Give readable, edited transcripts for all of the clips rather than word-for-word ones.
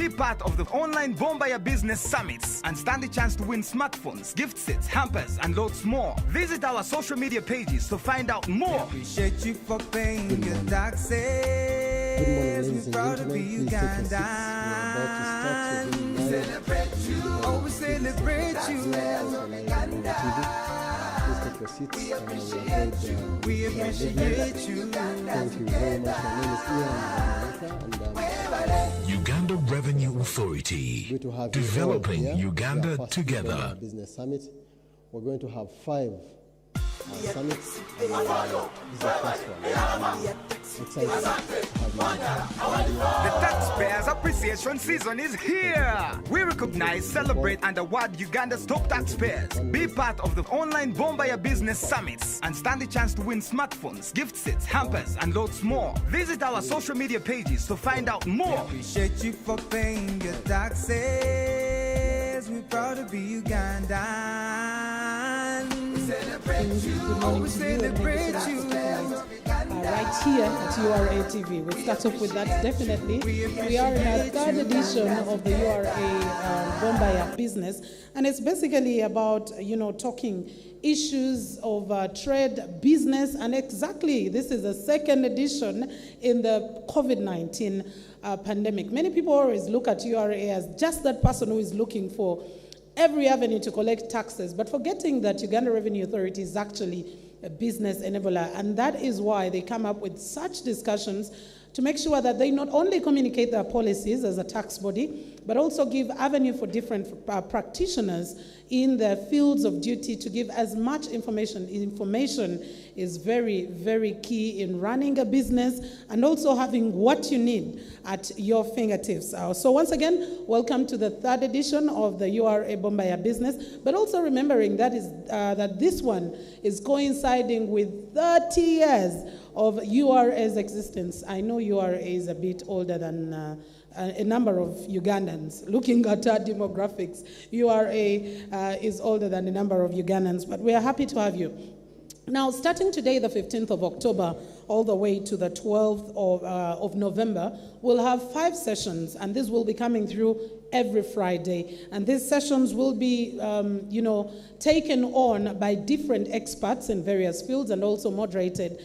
Be part of the online BOMBA Business Summits and stand a chance to win smartphones, gift sets, hampers, and loads more. Visit our social media pages to find out more. Appreciate you for paying your taxes. Good morning, ladies and Proud to gentlemen. be Please take your seats. Ugandan. We're about to start with the Celebrate you. Oh, we celebrate you. Please take your seats. We appreciate you. Thank you very much. My name is Biyinzika, and Uganda Revenue Authority, good to have developing you all here. Uganda We are first together. Business Summit. We're going to have 5 summits. This is the first one. Excited to have you. The Taxpayers Appreciation Season is here. We recognize, celebrate, and award Uganda's top taxpayers. Be part of the online BOMBA Business Summits and stand a chance to win smartphones, gift sets, hampers, and loads more. Visit our social media pages to find out more. Appreciate you for paying your taxes. We're proud to be Ugandan. Celebrate you. Oh, we celebrate you. Right here at URA TV. We'll start off with that definitely. We are in our 3rd edition of the URA BOMBA Business, and it's basically about, talking issues of trade, business, and exactly this is the 2nd edition in the COVID-19 pandemic. Many people always look at URA as just that person who is looking for every avenue to collect taxes, but forgetting that Uganda Revenue Authority is actually a business enabler, and that is why they come up with such discussions to make sure that they not only communicate their policies as a tax body, but also give avenue for different practitioners in their fields of duty to give as much information. Information is very, very key in running a business and also having what you need at your fingertips. So once again, welcome to the 3rd edition of the URA BOMBA Business, but also remembering that this one is coinciding with 30 years of URA's existence. I know URA is a bit older than a number of Ugandans. Looking at our demographics, URA is older than a number of Ugandans, but we are happy to have you. Now, starting today, the 15th of October, all the way to the 12th of November, we'll have 5 sessions, and this will be coming through every Friday. And these sessions will be, taken on by different experts in various fields and also moderated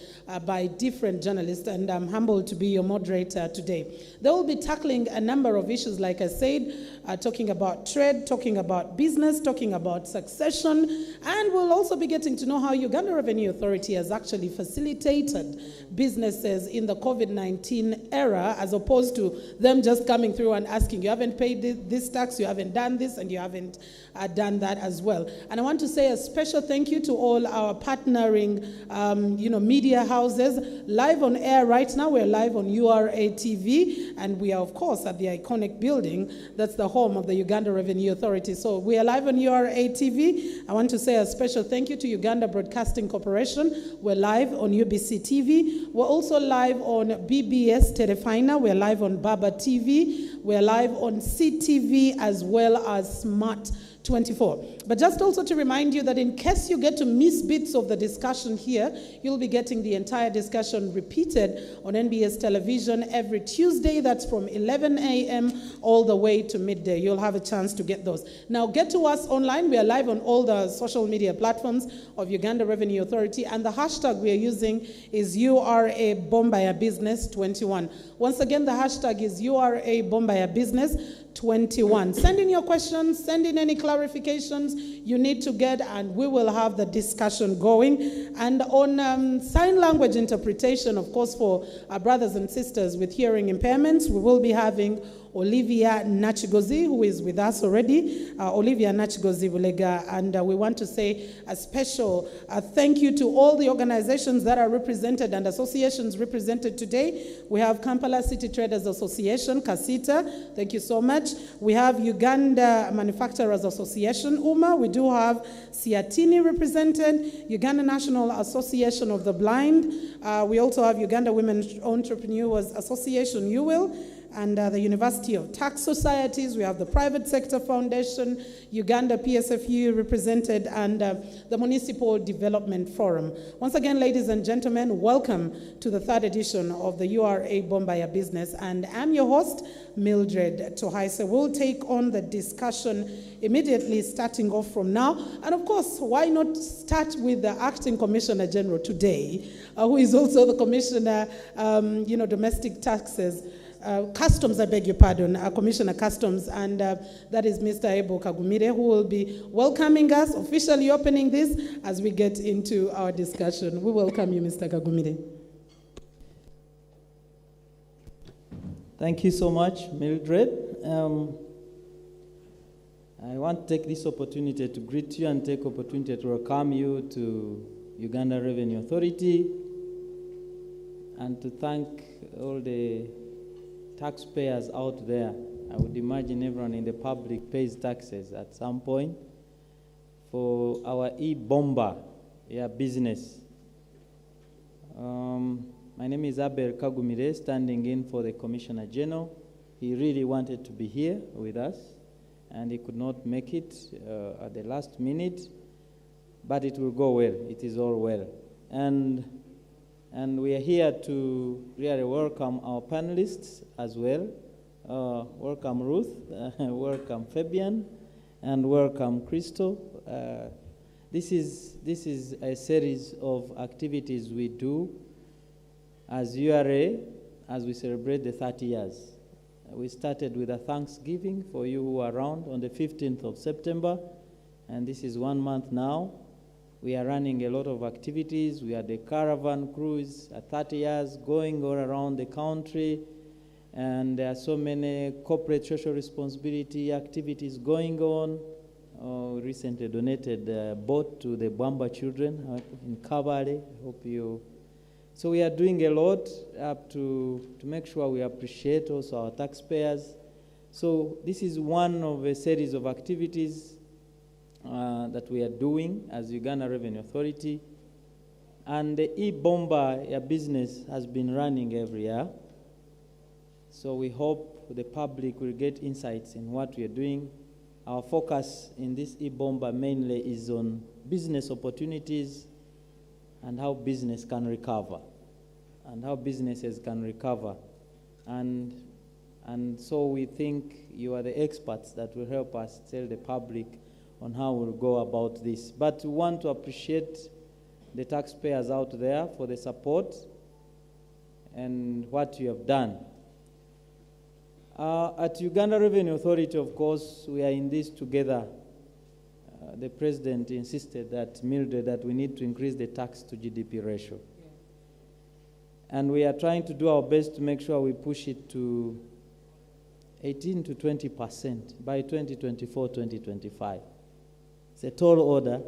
by different journalists. And I'm humbled to be your moderator today. They will be tackling a number of issues, like I said, talking about trade, talking about business, talking about succession, and we'll also be getting to know how Uganda Revenue Authority has actually facilitated businesses in the COVID-19 era, as opposed to them just coming through and asking, you haven't paid this tax, you haven't done this, and you haven't done that as well. And I want to say a special thank you to all our partnering, media houses. Live on air right now, we're live on URA TV, and we are, of course, at the iconic building that's the home of the Uganda Revenue Authority. So we are live on URA TV. I want to say a special thank you to Uganda Broadcasting Corporation. We're live on UBC TV. We're also live on BBS Terefina. We're live on Baba TV. We're live on CTV as well as Smart 24. But just also to remind you that in case you get to miss bits of the discussion here, you'll be getting the entire discussion repeated on NBS television every Tuesday. That's from 11 a.m. all the way to midday. You'll have a chance to get those. Now get to us online. We are live on all the social media platforms of Uganda Revenue Authority, and the hashtag we are using is URA BOMBA Business 21. Once again, the hashtag is URA BOMBA Business 21. Send in your questions, send in any clarifications you need to get, and we will have the discussion going. And on sign language interpretation, of course, for our brothers and sisters with hearing impairments, we will be having Olivia Nachigozi, who is with us already, Olivia Nachigozi Bulega, and we want to say a special thank you to all the organizations that are represented and associations represented today. We have Kampala City Traders Association, Kasita, thank you so much. We have Uganda Manufacturers Association, UMA. We do have Siatini represented, Uganda National Association of the Blind. We also have Uganda Women Entrepreneurs Association, UWIL. and the University of Tax Societies. We have the Private Sector Foundation, Uganda PSFU represented, and the Municipal Development Forum. Once again, ladies and gentlemen, welcome to the third edition of the URA BOMBA Business, and I'm your host, Mildred Tuhaise. We'll take on the discussion immediately starting off from now. And of course, why not start with the Acting Commissioner General today, who is also the Commissioner, Domestic Taxes, Customs, I beg your pardon, Commissioner Customs, and that is Mr. Abel Kagumire, who will be welcoming us, officially opening this as we get into our discussion. We welcome you, Mr. Kagumire. Thank you so much, Mildred. I want to take this opportunity to greet you and take opportunity to welcome you to Uganda Revenue Authority and to thank all the taxpayers out there. I would imagine everyone in the public pays taxes at some point for our BOMBA business. My name is Abel Kagumire, standing in for the Commissioner General. He really wanted to be here with us, and he could not make it at the last minute, but it will go well. It is all well. And we are here to really welcome our panelists as well. Welcome Ruth, welcome Fabian, and welcome Krystal. This is a series of activities we do as URA as we celebrate the 30 years. We started with a Thanksgiving for you who are around on the 15th of September, and this is 1 month now. We are running a lot of activities. We had the caravan cruise at 30 years going all around the country, and there are so many corporate social responsibility activities going on. We recently donated a boat to the BOMBA children in Kabwajara. Hope you. So we are doing a lot up to make sure we appreciate also our taxpayers. So this is one of a series of activities that we are doing as Uganda Revenue Authority. And the BOMBA business has been running every year. So we hope the public will get insights in what we are doing. Our focus in this BOMBA mainly is on business opportunities and how business can recover, and how businesses can recover. And so we think you are the experts that will help us tell the public on how we'll go about this. But we want to appreciate the taxpayers out there for the support and what you have done. At Uganda Revenue Authority, of course, we are in this together. The president insisted that Mildred that we need to increase the tax to GDP ratio. Yeah. And we are trying to do our best to make sure we push it to 18 to 20% by 2024, 2025. It's a tall order,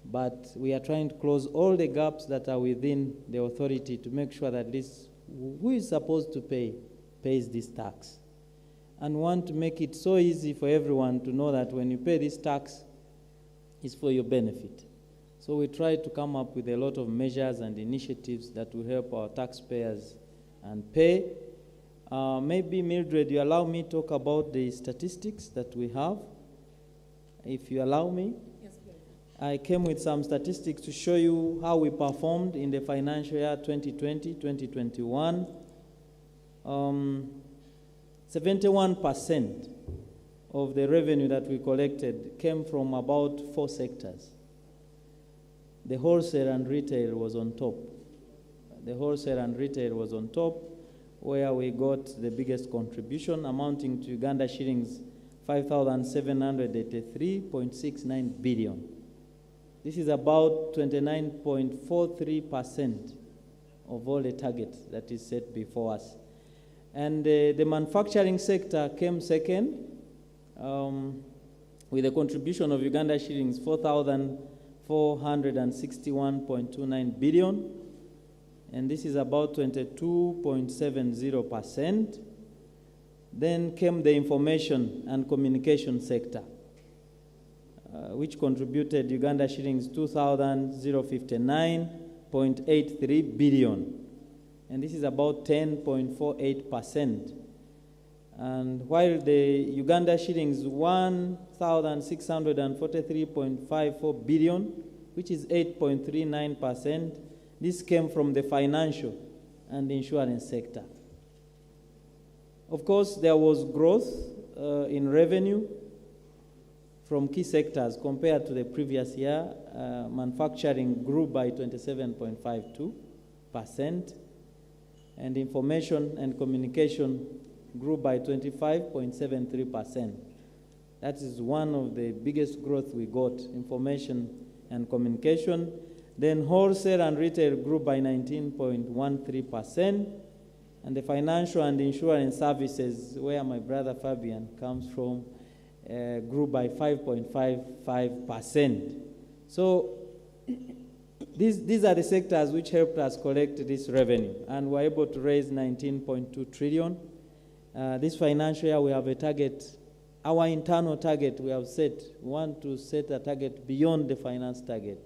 but we are trying to close all the gaps that are within the authority to make sure that this, who is supposed to pay, pays this tax. And want to make it so easy for everyone to know that when you pay this tax, it's for your benefit. So we try to come up with a lot of measures and initiatives that will help our taxpayers and pay. Maybe, Mildred, you allow me to talk about the statistics that we have, if you allow me. Yes, please. I came with some statistics to show you how we performed in the financial year 2020-2021. 71% of the revenue that we collected came from about 4 sectors. The wholesale and retail was on top. The wholesale and retail was on top, where we got the biggest contribution, amounting to Uganda shillings 5,783.69 billion. This is about 29.43% of all the target that is set before us. And the manufacturing sector came second, with a contribution of Uganda shillings 4,461.29 billion, and this is about 22.70%. Then came the information and communication sector, which contributed Uganda shillings 2,059.83 billion. And this is about 10.48%. And while the Uganda shillings 1,643.54 billion, which is 8.39%, this came from the financial and insurance sector. Of course, there was growth in revenue from key sectors compared to the previous year. Manufacturing grew by 27.52%, and information and communication grew by 25.73%. That is one of the biggest growth we got, information and communication. Then wholesale and retail grew by 19.13%, and the financial and insurance services, where my brother Fabian comes from, grew by 5.55%. So these are the sectors which helped us collect this revenue, and we're able to raise 19.2 trillion. This financial year we have a target, our internal target we have set. We want to set a target beyond the finance target.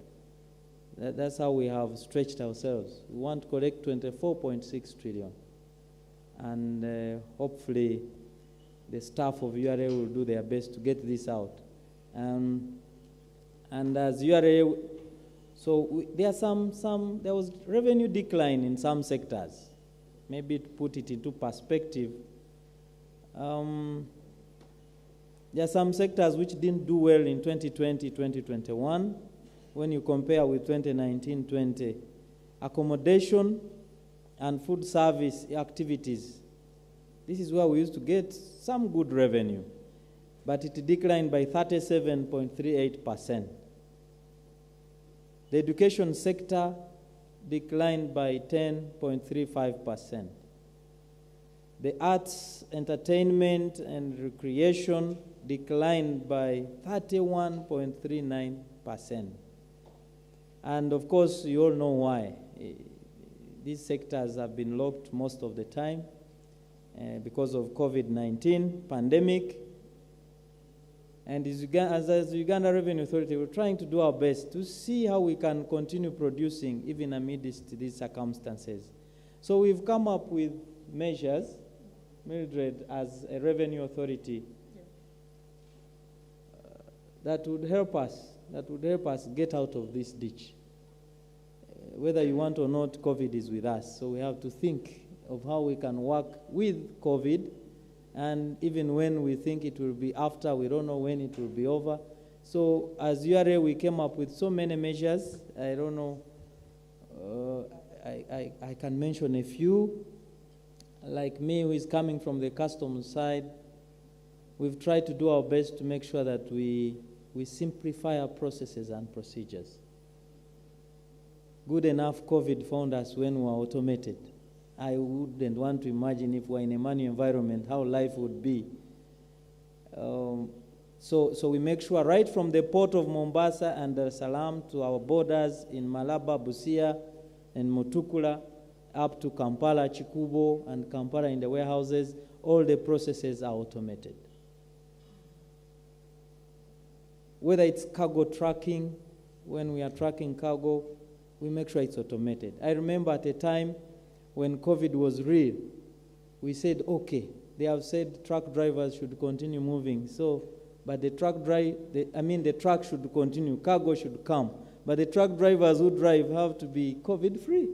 That's how we have stretched ourselves. We want to collect 24.6 trillion. And hopefully the staff of URA will do their best to get this out. And as URA, so there was revenue decline in some sectors. Maybe to put it into perspective, there are some sectors which didn't do well in 2020-2021. When you compare with 2019-20, accommodation and food service activities, this is where we used to get some good revenue, but it declined by 37.38%. The education sector declined by 10.35%. The arts, entertainment, and recreation declined by 31.39%. And of course, you all know why. These sectors have been locked most of the time because of COVID-19 pandemic. And as Uganda Revenue Authority, we're trying to do our best to see how we can continue producing even amidst these circumstances. So we've come up with measures, Mildred, as a revenue authority, that would help us get out of this ditch. Whether you want or not, COVID is with us. So we have to think of how we can work with COVID. And even when we think it will be after, we don't know when it will be over. So as URA, we came up with so many measures. I don't know, I can mention a few. Like me, who is coming from the customs side, we've tried to do our best to make sure that we simplify our processes and procedures. Good enough COVID found us when we were automated. I wouldn't want to imagine if we're in a manual environment, how life would be. So we make sure right from the port of Mombasa and Dar es Salaam to our borders in Malaba, Busia, and Mutukula, up to Kampala, Chikubo, and Kampala in the warehouses, all the processes are automated. Whether it's cargo tracking, when we are tracking cargo, we make sure it's automated. I remember at a time when COVID was real, we said, okay, they have said truck drivers should continue moving. So, but the truck should continue, cargo should come. But the truck drivers who drive have to be COVID-free.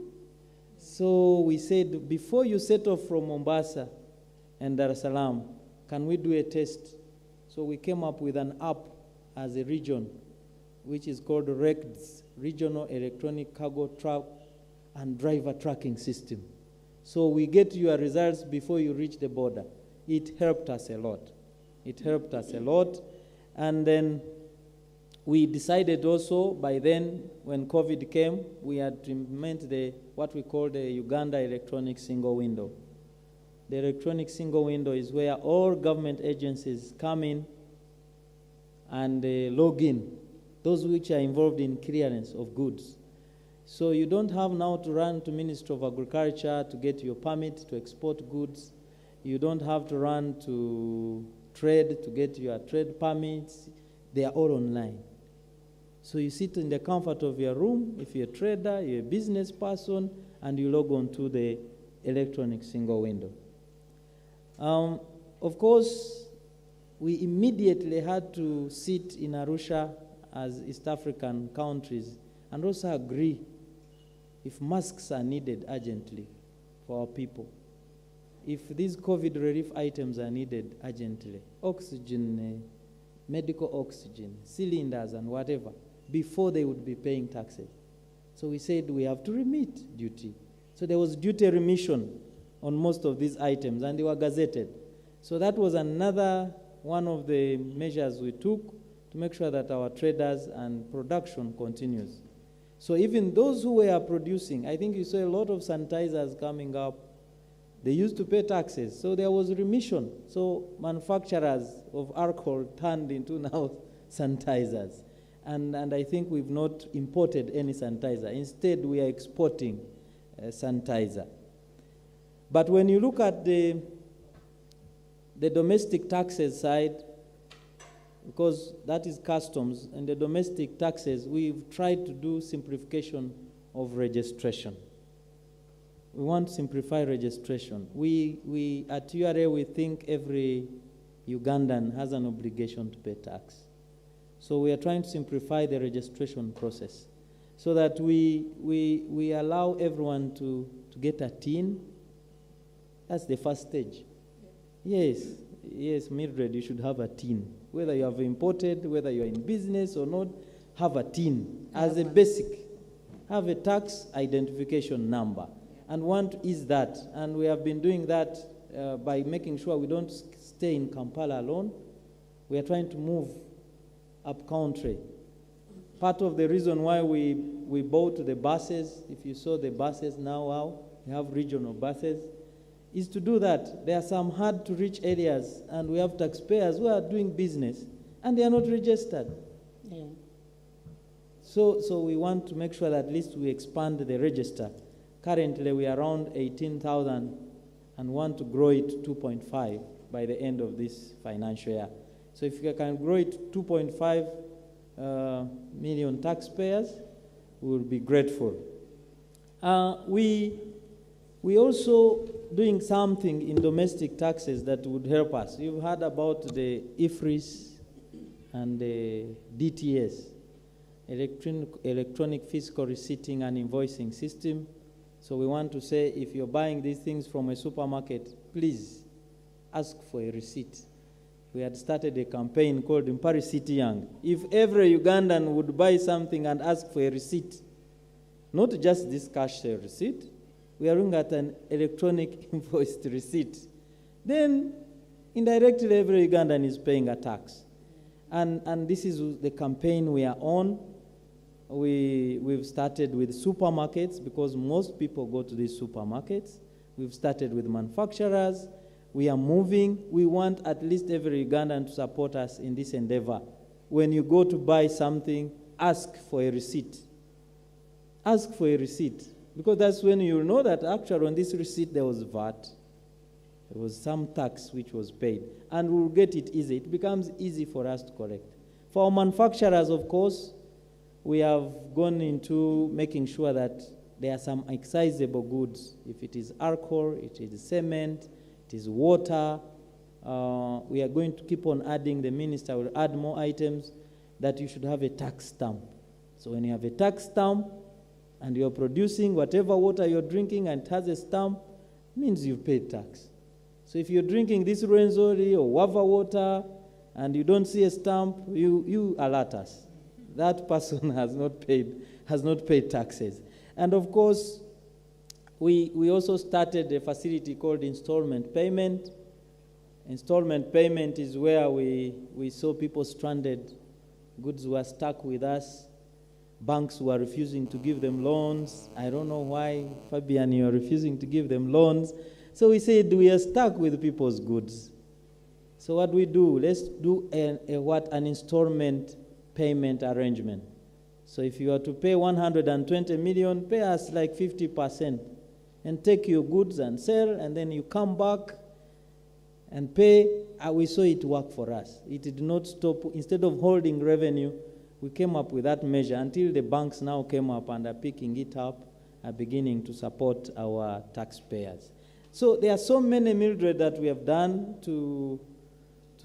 So we said, before you set off from Mombasa and Dar es Salaam, can we do a test? So we came up with an app as a region, which is called RECDS, Regional Electronic Cargo Truck and Driver Tracking System. So we get your results before you reach the border. It helped us a lot. It helped us a lot. And then we decided also by then, when COVID came, we had to implement what we call the Uganda Electronic Single Window. The electronic single window is where all government agencies come in and log in, those which are involved in clearance of goods. So you don't have now to run to Ministry of Agriculture to get your permit to export goods. You don't have to run to trade to get your trade permits. They are all online. So you sit in the comfort of your room, if you're a trader, you're a business person, and you log on to the electronic single window. Of course, we immediately had to sit in Arusha as East African countries and also agree if masks are needed urgently for our people, if these COVID relief items are needed urgently, oxygen, medical oxygen, cylinders and whatever, before they would be paying taxes. So we said we have to remit duty. So there was duty remission on most of these items, and they were gazetted. So that was another one of the measures we took to make sure that our traders and production continues. So even those who were producing, I think you saw a lot of sanitizers coming up. They used to pay taxes, so there was remission. So manufacturers of alcohol turned into now sanitizers. And I think we've not imported any sanitizer. Instead, we are exporting sanitizer. But when you look at the domestic taxes side, because that is customs, and the domestic taxes, we've tried to do simplification of registration. We want to simplify registration. We at URA, we think every Ugandan has an obligation to pay tax. So we are trying to simplify the registration process so that we allow everyone to get a TIN. That's the first stage. Yes, Mildred, you should have a TIN. Whether you have imported, whether you're in business or not, have a TIN as a basic. Have a tax identification number. And one is that. And we have been doing that by making sure we don't stay in Kampala alone. We are trying to move up country. Part of the reason why we bought the buses, if you saw the buses now, we have regional buses, is to do that. There are some hard to reach areas, and we have taxpayers who are doing business, and they are not registered. Yeah. So we want to make sure that at least we expand the register. Currently, we are around 18,000 and want to grow it to 2.5 by the end of this financial year. So if you can grow it to 2.5 million taxpayers, we will be grateful. We also doing something in domestic taxes that would help us. You've heard about the IFRIS and the DTS, electronic fiscal receipting and invoicing system. So we want to say, if you're buying these things from a supermarket, please ask for a receipt. We had started a campaign called Impari City Young. If every Ugandan would buy something and ask for a receipt, not just this cash sale receipt, we are looking at an electronic invoiced receipt, then indirectly every Ugandan is paying a tax. And this is the campaign we are on. We've started with supermarkets because most people go to these supermarkets. We've started with manufacturers. We are moving. We want at least every Ugandan to support us in this endeavor. When you go to buy something, ask for a receipt. Ask for a receipt. Because that's when you know that actually on this receipt there was VAT. There was some tax which was paid. And we'll get it easy. It becomes easy for us to collect. For our manufacturers, of course, we have gone into making sure that there are some excisable goods. If it is alcohol, it is cement, it is water. We are going to keep on adding, the minister will add more items, that you should have a tax stamp. So when you have a tax stamp and you're producing whatever water you're drinking and it has a stamp, it means you've paid tax. So if you're drinking this Rwenzori or Wava water and you don't see a stamp, you alert us. That person has not paid taxes. And of course, we also started a facility called installment payment. Installment payment is where we saw people stranded, goods were stuck with us, banks were refusing to give them loans. I don't know why, Fabian, you're refusing to give them loans. So we said we are stuck with people's goods. So what we do, let's do an installment payment arrangement. So if you are to pay 120 million, pay us like 50% and take your goods and sell, and then you come back and pay. We saw it work for us. It did not stop. Instead of holding revenue, we came up with that measure until the banks now came up and are picking it up, are beginning to support our taxpayers. So there are so many, Mildred, that we have done to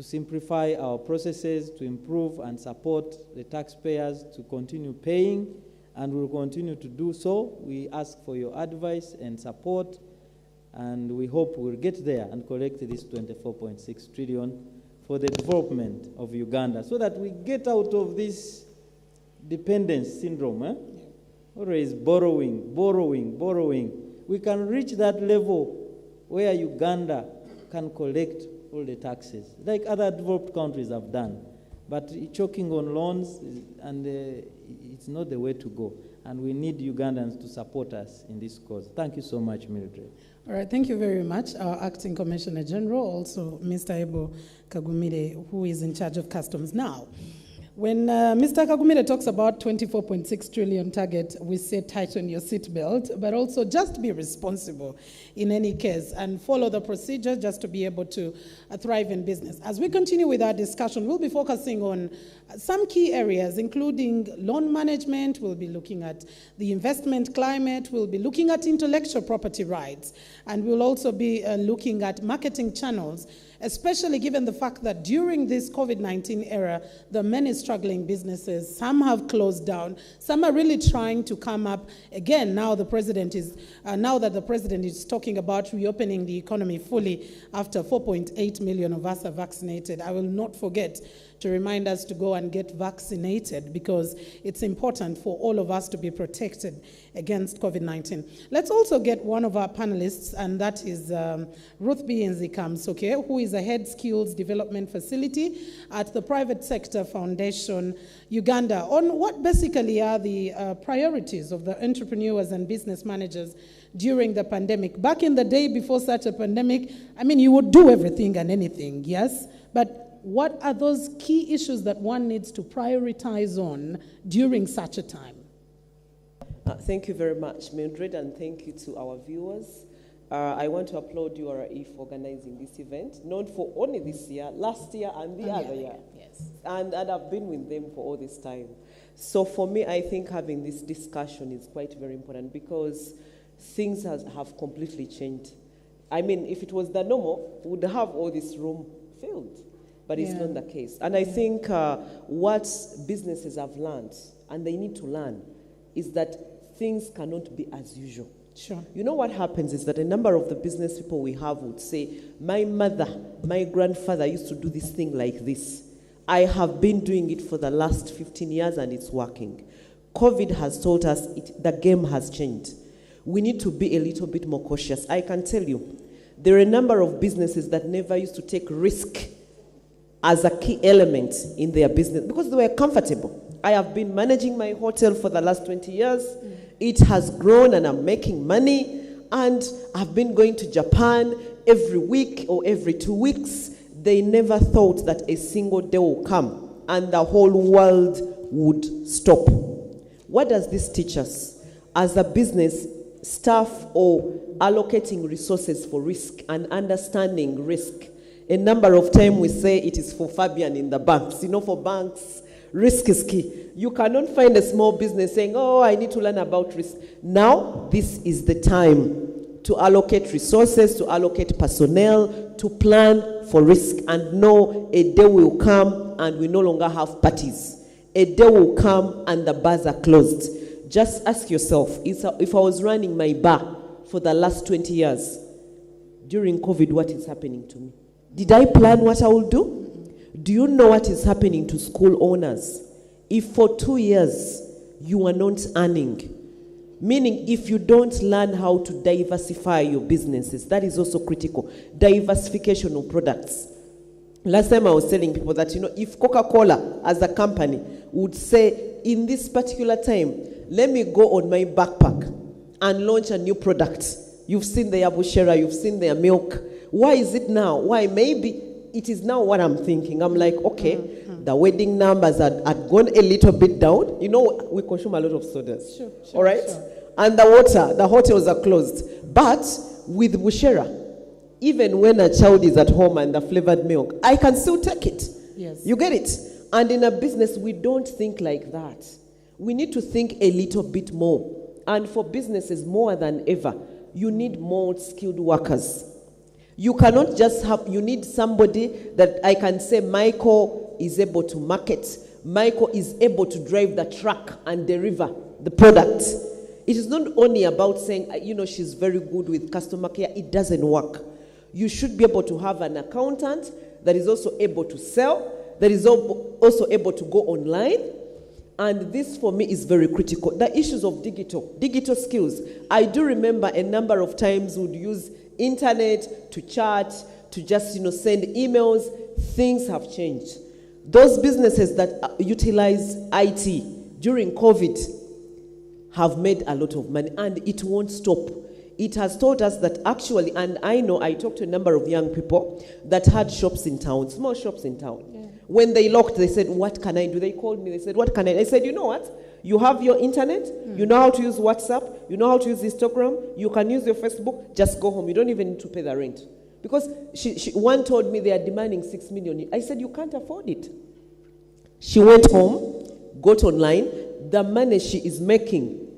simplify our processes, to improve and support the taxpayers to continue paying, and we'll continue to do so. We ask for your advice and support, and we hope we'll get there and collect this 24.6 trillion for the development of Uganda, so that we get out of this dependence syndrome. Always borrowing. We can reach that level where Uganda can collect all the taxes, like other developed countries have done. But choking on loans, and it's not the way to go. And we need Ugandans to support us in this cause. Thank you so much, Mildred. All right, thank you very much. Our Acting Commissioner General, also Mr. Abel Kagumire, who is in charge of customs now. When Mr. Kagumire talks about 24.6 trillion target, we say tighten your seatbelt, but also just be responsible in any case and follow the procedure just to be able to thrive in business. As we continue with our discussion, we'll be focusing on some key areas, including loan management. We'll be looking at the investment climate. We'll be looking at intellectual property rights. And we'll also be looking at marketing channels, especially given the fact that during this COVID-19 era, there are many struggling businesses. Some have closed down. Some are really trying to come up again. Now that the president is talking about reopening the economy fully after 4.8 million of us are vaccinated. I will not forget to remind us to go and get vaccinated, because it's important for all of us to be protected against COVID-19. Let's also get one of our panelists, and that is Ruth Biyinzika, who is a head skills development facility at the Private Sector Foundation, Uganda, on what basically are the priorities of the entrepreneurs and business managers during the pandemic. Back in the day before such a pandemic, I mean, you would do everything and anything, yes? But what are those key issues that one needs to prioritize on during such a time? Thank you very much, Mildred, and thank you to our viewers. I want to applaud URA for organizing this event, not for only this year, last year and the other year. Yes. And I've been with them for all this time. So for me, I think having this discussion is quite very important, because things have completely changed. I mean, if it was the normal, we would have all this room filled. But it's not the case. And I think what businesses have learned, and they need to learn, is that things cannot be as usual. Sure. You know what happens is that a number of the business people we have would say, my mother, my grandfather used to do this thing like this. I have been doing it for the last 15 years and it's working. COVID has taught us the game has changed. We need to be a little bit more cautious. I can tell you, there are a number of businesses that never used to take risk as a key element in their business because they were comfortable. I have been managing my hotel for the last 20 years. It has grown and I'm making money, and I've been going to Japan every week or every 2 weeks. They never thought that a single day will come and the whole world would stop. What does this teach us? As a business, staff or allocating resources for risk and understanding risk. A number of times we say it is for Fabian in the banks. You know, for banks, risk is key. You cannot find a small business saying, oh, I need to learn about risk. Now, this is the time to allocate resources, to allocate personnel, to plan for risk and know a day will come and we no longer have parties. A day will come and the bars are closed. Just ask yourself, if I was running my bar for the last 20 years, during COVID, what is happening to me? Did I plan what I will do? Do you know what is happening to school owners? If for 2 years you are not earning, meaning if you don't learn how to diversify your businesses, that is also critical. Diversification of products. Last time I was telling people that, you know, if Coca-Cola as a company would say, in this particular time, let me go on my backpack and launch a new product. You've seen their bushera, you've seen their milk. Why is it now? Why? Maybe it is now what I'm thinking. I'm like, okay, the wedding numbers had gone a little bit down. You know, we consume a lot of sodas. Sure, all right? Sure. And the water, the hotels are closed. But with bushera, even when a child is at home and the flavored milk, I can still take it. Yes. You get it? And in a business, we don't think like that. We need to think a little bit more. And for businesses, more than ever, you need more skilled workers. You cannot just have, you need somebody that I can say Michael is able to market. Michael is able to drive the truck and deliver the product. It is not only about saying, she's very good with customer care. It doesn't work. You should be able to have an accountant that is also able to sell, that is also able to go online. And this for me is very critical. The issues of digital skills. I do remember a number of times we would use internet to chat, to just send emails. Things have changed. Those businesses that utilize IT during COVID have made a lot of money, and it won't stop. It has taught us that actually, and I know I talked to a number of young people that had shops in town, small shops in town. Yeah. When they locked, they said, what can I do? They called me, they said, what can I do? I said, you know what? You have your internet, you know how to use WhatsApp, you know how to use Instagram, you can use your Facebook, just go home. You don't even need to pay the rent. Because one told me they are demanding 6 million. I said, you can't afford it. She went home, got online. The money she is making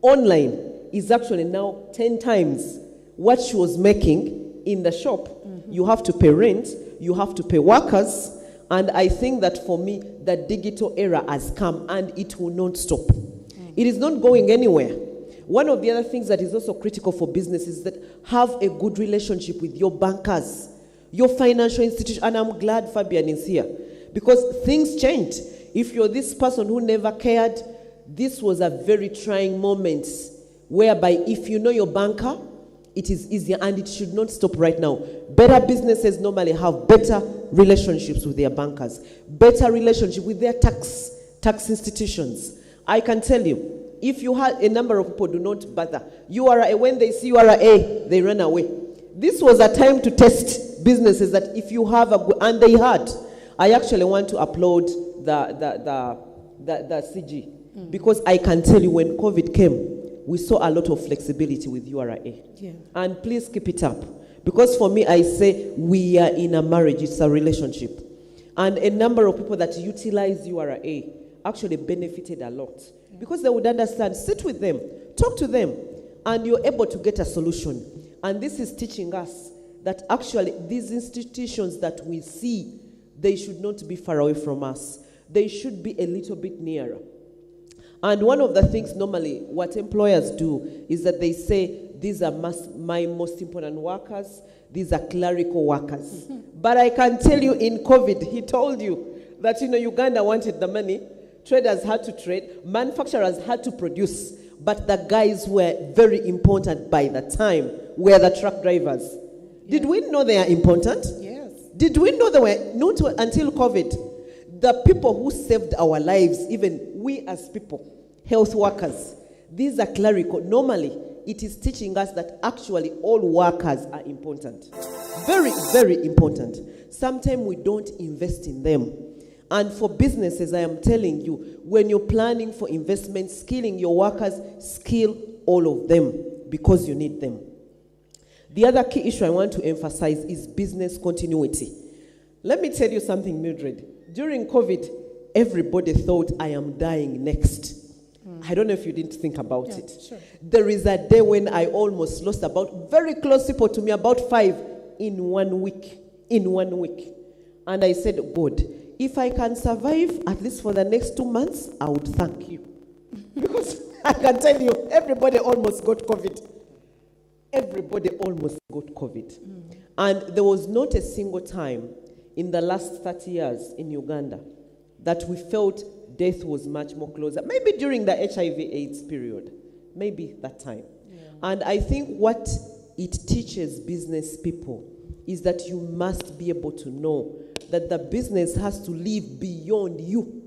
online is actually now 10 times what she was making in the shop. Mm-hmm. You have to pay rent, you have to pay workers, and I think that for me, the digital era has come and it will not stop. Mm. It is not going anywhere. One of the other things that is also critical for businesses is that have a good relationship with your bankers, your financial institution, and I'm glad Fabian is here because things changed. If you're this person who never cared, this was a very trying moment whereby if you know your banker, it is easier, and it should not stop right now. Better businesses normally have better relationships with their bankers, better relationship with their tax institutions. I can tell you, if you had a number of people do not bother, URA, when they see URA, they run away. This was a time to test businesses that if you have and they had. I actually want to upload the CG because I can tell you when COVID came, we saw a lot of flexibility with URA. Yeah. And please keep it up. Because for me, I say we are in a marriage, it's a relationship. And a number of people that utilize URA actually benefited a lot. Yeah. Because they would understand, sit with them, talk to them, and you're able to get a solution. And this is teaching us that actually these institutions that we see, they should not be far away from us. They should be a little bit nearer. And one of the things normally what employers do is that they say, these are my most important workers, these are clerical workers. Mm-hmm. But I can tell you in COVID, he told you that Uganda wanted the money, traders had to trade, manufacturers had to produce, but the guys were very important by the time were the truck drivers. Yeah. Did we know they are important? Yes. Did we know they were not until COVID? The people who saved our lives, even we as people, health workers, these are clerical. Normally, it is teaching us that actually all workers are important. Very, very important. Sometimes we don't invest in them. And for businesses, I am telling you, when you're planning for investment, skilling your workers, skill all of them because you need them. The other key issue I want to emphasize is business continuity. Let me tell you something, Mildred. During COVID, everybody thought I am dying next. I don't know if you didn't think about it. Sure. There is a day when I almost lost about very close people to me, about 5 in 1 week. In 1 week. And I said, God, if I can survive at least for the next 2 months, I would thank you. Because I can tell you, everybody almost got COVID. Everybody almost got COVID. And there was not a single time in the last 30 years in Uganda that we felt death was much more closer. Maybe during the HIV/AIDS period. Maybe that time. Yeah. And I think what it teaches business people is that you must be able to know that the business has to live beyond you.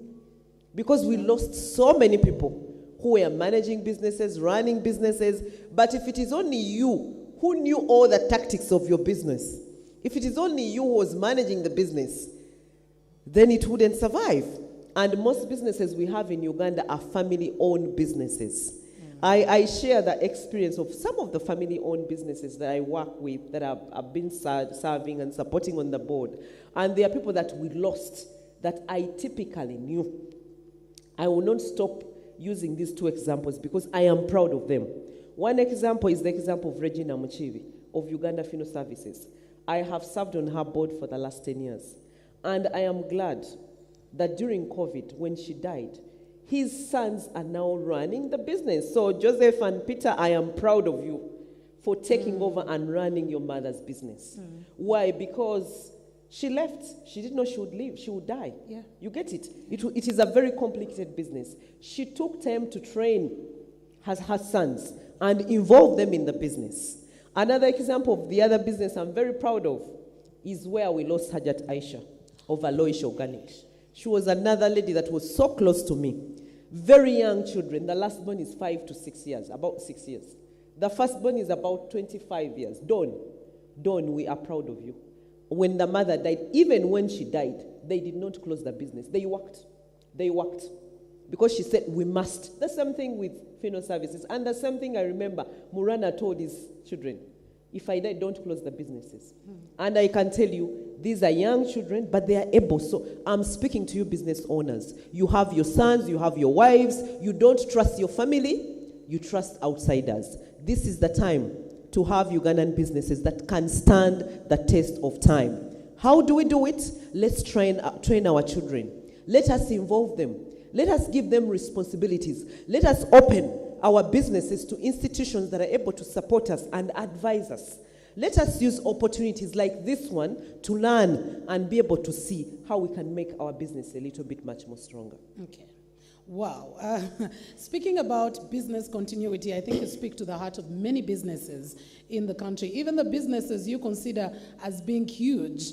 Because we lost so many people who were managing businesses, running businesses, but if it is only you who knew all the tactics of your business, if it is only you who was managing the business, then it wouldn't survive. And most businesses we have in Uganda are family-owned businesses. I share the experience of some of the family-owned businesses that I work with that I've been serving and supporting on the board. And there are people that we lost that I typically knew. I will not stop using these two examples because I am proud of them. One example is the example of Regina Muchibi of Uganda Funeral Services. I have served on her board for the last 10 years. And I am glad that during COVID, when she died, his sons are now running the business. So Joseph and Peter, I am proud of you for taking over and running your mother's business. Why? Because she left. She didn't know she would leave. She would die. Yeah. You get it? It is a very complicated business. She took time to train her sons and involve them in the business. Another example of the other business I'm very proud of is where we lost Hajat Aisha of Aloish Organics. She was another lady that was so close to me. Very young children. The last born is 5 to 6 years, about 6 years. The firstborn is about 25 years. Dawn, we are proud of you. When the mother died, even when she died, they did not close the business. They worked. Because she said, we must. The same thing with funeral services. And the same thing I remember Murana told his children, if I die, don't close the businesses. And I can tell you, these are young children, but they are able. So I'm speaking to you business owners. You have your sons, you have your wives. You don't trust your family, you trust outsiders. This is the time to have Ugandan businesses that can stand the test of time. How do we do it? Let's train our children. Let us involve them. Let us give them responsibilities. Let us open our businesses to institutions that are able to support us and advise us. Let us use opportunities like this one to learn and be able to see how we can make our business a little bit much more stronger. Okay. Wow. Speaking about business continuity, I think you speak to the heart of many businesses in the country. Even the businesses you consider as being huge,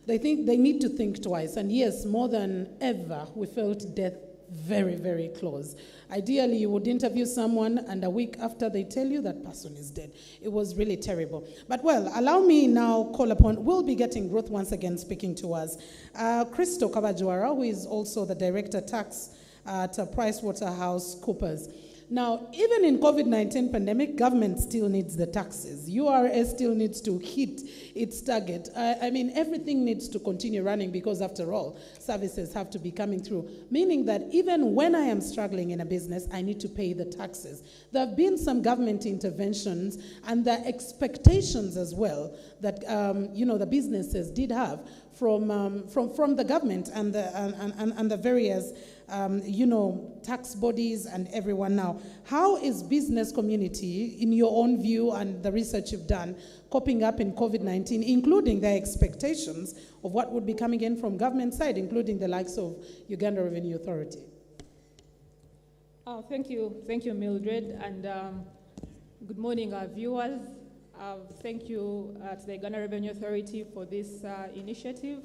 they think they need to think twice. And yes, more than ever, we felt death very, very close. Ideally, you would interview someone and a week after they tell you that person is dead. It was really terrible. But well, allow me now call upon, we'll be getting Ruth once again speaking to us. Krystal Kabwajara, who is also the Director Tax at PricewaterhouseCoopers. Now, even in COVID-19 pandemic, government still needs the taxes. URA still needs to hit its target. I mean, everything needs to continue running because, after all, services have to be coming through, meaning that even when I am struggling in a business, I need to pay the taxes. There have been some government interventions and the expectations as well that, the businesses did have from the government and the various tax bodies and everyone now. How is business community, in your own view and the research you've done, coping up in COVID-19, including their expectations of what would be coming in from government side, including the likes of Uganda Revenue Authority? Thank you, Mildred, and good morning, our viewers. Thank you to the Uganda Revenue Authority for this initiative.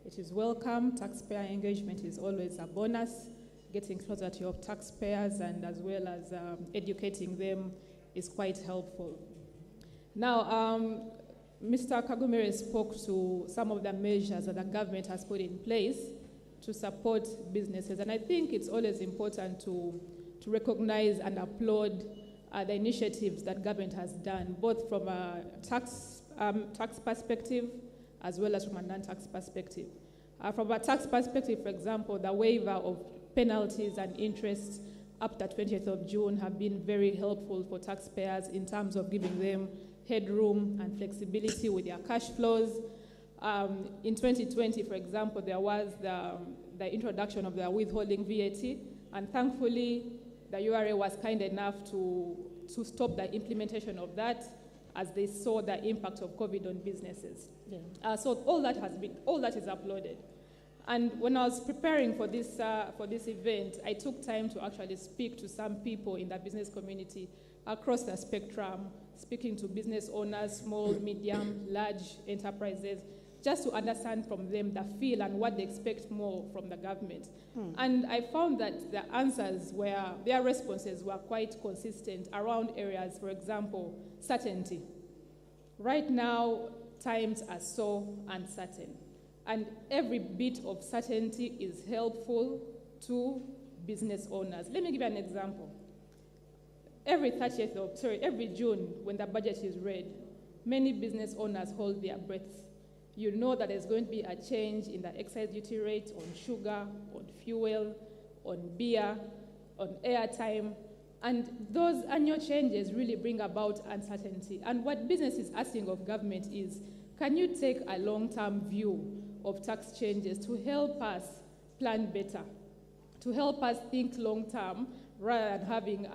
It is welcome. Taxpayer engagement is always a bonus. Getting closer to your taxpayers and as well as educating them is quite helpful. Now, Mr. Kagumire spoke to some of the measures that the government has put in place to support businesses, and I think it's always important to recognize and applaud the initiatives that government has done, both from a tax perspective as well as from a non-tax perspective. From a tax perspective, for example, the waiver of penalties and interests up to 20th of June have been very helpful for taxpayers in terms of giving them headroom and flexibility with their cash flows. In 2020, for example, there was the introduction of the withholding VAT, and thankfully, the URA was kind enough to stop the implementation of that as they saw the impact of COVID on businesses. Yeah. So all that is uploaded. And when I was preparing for this event, I took time to actually speak to some people in the business community across the spectrum, speaking to business owners, small, medium, large enterprises, just to understand from them the feel and what they expect more from the government. And I found that the answers their responses were quite consistent around areas, for example, certainty. Right now, times are so uncertain. And every bit of certainty is helpful to business owners. Let me give you an example. Every June, when the budget is read, many business owners hold their breaths. You know that there's going to be a change in the excise duty rate on sugar, on fuel, on beer, on airtime, And those annual changes really bring about uncertainty. And what business is asking of government is, can you take a long-term view of tax changes to help us plan better, to help us think long-term rather than having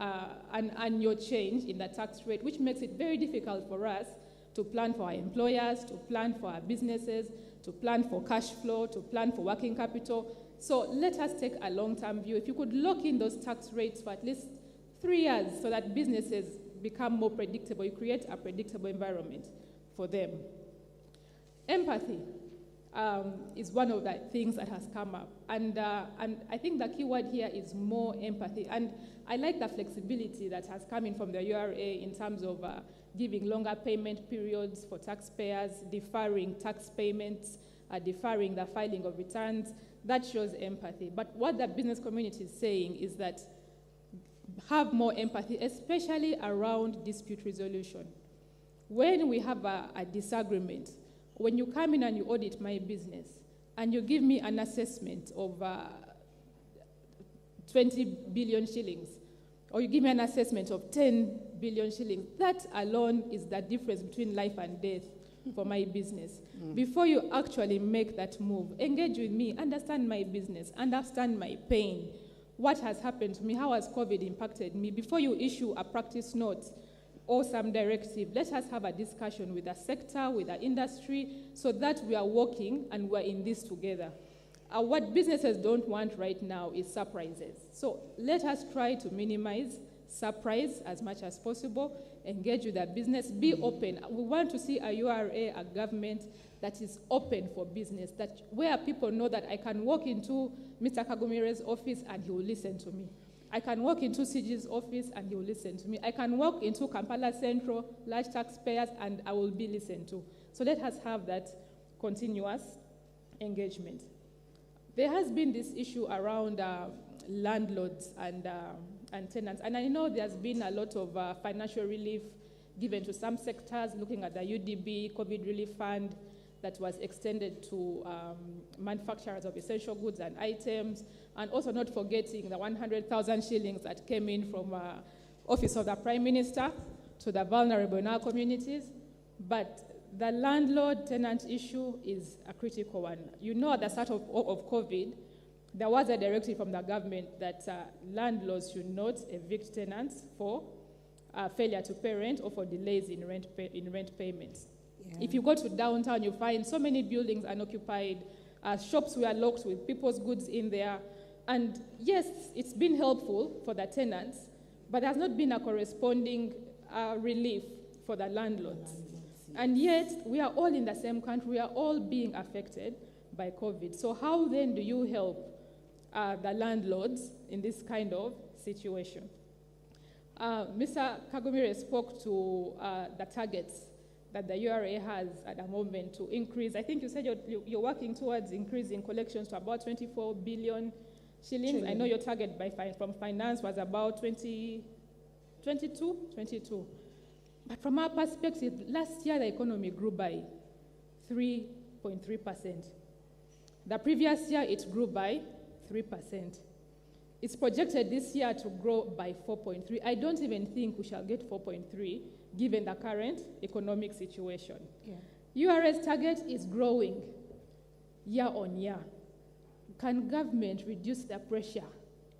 an annual change in the tax rate, which makes it very difficult for us to plan for our employers, to plan for our businesses, to plan for cash flow, to plan for working capital. So let us take a long-term view. If you could lock in those tax rates for at least 3 years so that businesses become more predictable, you create a predictable environment for them. Empathy is one of the things that has come up. And I think the key word here is more empathy. And I like the flexibility that has come in from the URA in terms of giving longer payment periods for taxpayers, deferring tax payments, deferring the filing of returns. That shows empathy. But what the business community is saying is that have more empathy, especially around dispute resolution. When we have a disagreement, when you come in and you audit my business and you give me an assessment of 20 billion shillings, or you give me an assessment of 10 billion shillings, that alone is the difference between life and death for my business. Before you actually make that move, engage with me, understand my business, understand my pain, what has happened to me, how has COVID impacted me. Before you issue a practice note or some directive, let us have a discussion with the sector, with the industry, so that we are working and we're in this together. What businesses don't want right now is surprises. So let us try to minimize surprise as much as possible, engage with the business, be open. We want to see a URA, a government that is open for business, that where people know that I can walk into Mr. Kagumire's office and he will listen to me. I can walk into CG's office and he will listen to me. I can walk into Kampala Central, large taxpayers, and I will be listened to. So let us have that continuous engagement. There has been this issue around landlords and tenants. And I know there's been a lot of financial relief given to some sectors, looking at the UDB COVID relief fund that was extended to manufacturers of essential goods and items, and also not forgetting the 100,000 shillings that came in from Office of the Prime Minister to the vulnerable in our communities. But the landlord-tenant issue is a critical one. You know, at the start of COVID, there was a directive from the government that landlords should not evict tenants for failure to pay rent or for delays in rent payments. Yeah. If you go to downtown, you find so many buildings unoccupied, shops were locked with people's goods in there. And yes, it's been helpful for the tenants, but there has not been a corresponding relief for the landlords. And yet, we are all in the same country. We are all being affected by COVID. So how then do you help the landlords in this kind of situation? Mr. Kagumire spoke to the targets that the URA has at the moment to increase. I think you said you're working towards increasing collections to about 24 billion shillings. I know your target from finance was about 22. But from our perspective, last year the economy grew by 3.3%. The previous year it grew by 3%. It's projected this year to grow by 4.3. I don't even think we shall get 4.3 given the current economic situation. Yeah. URA's target is growing year on year. Can government reduce the pressure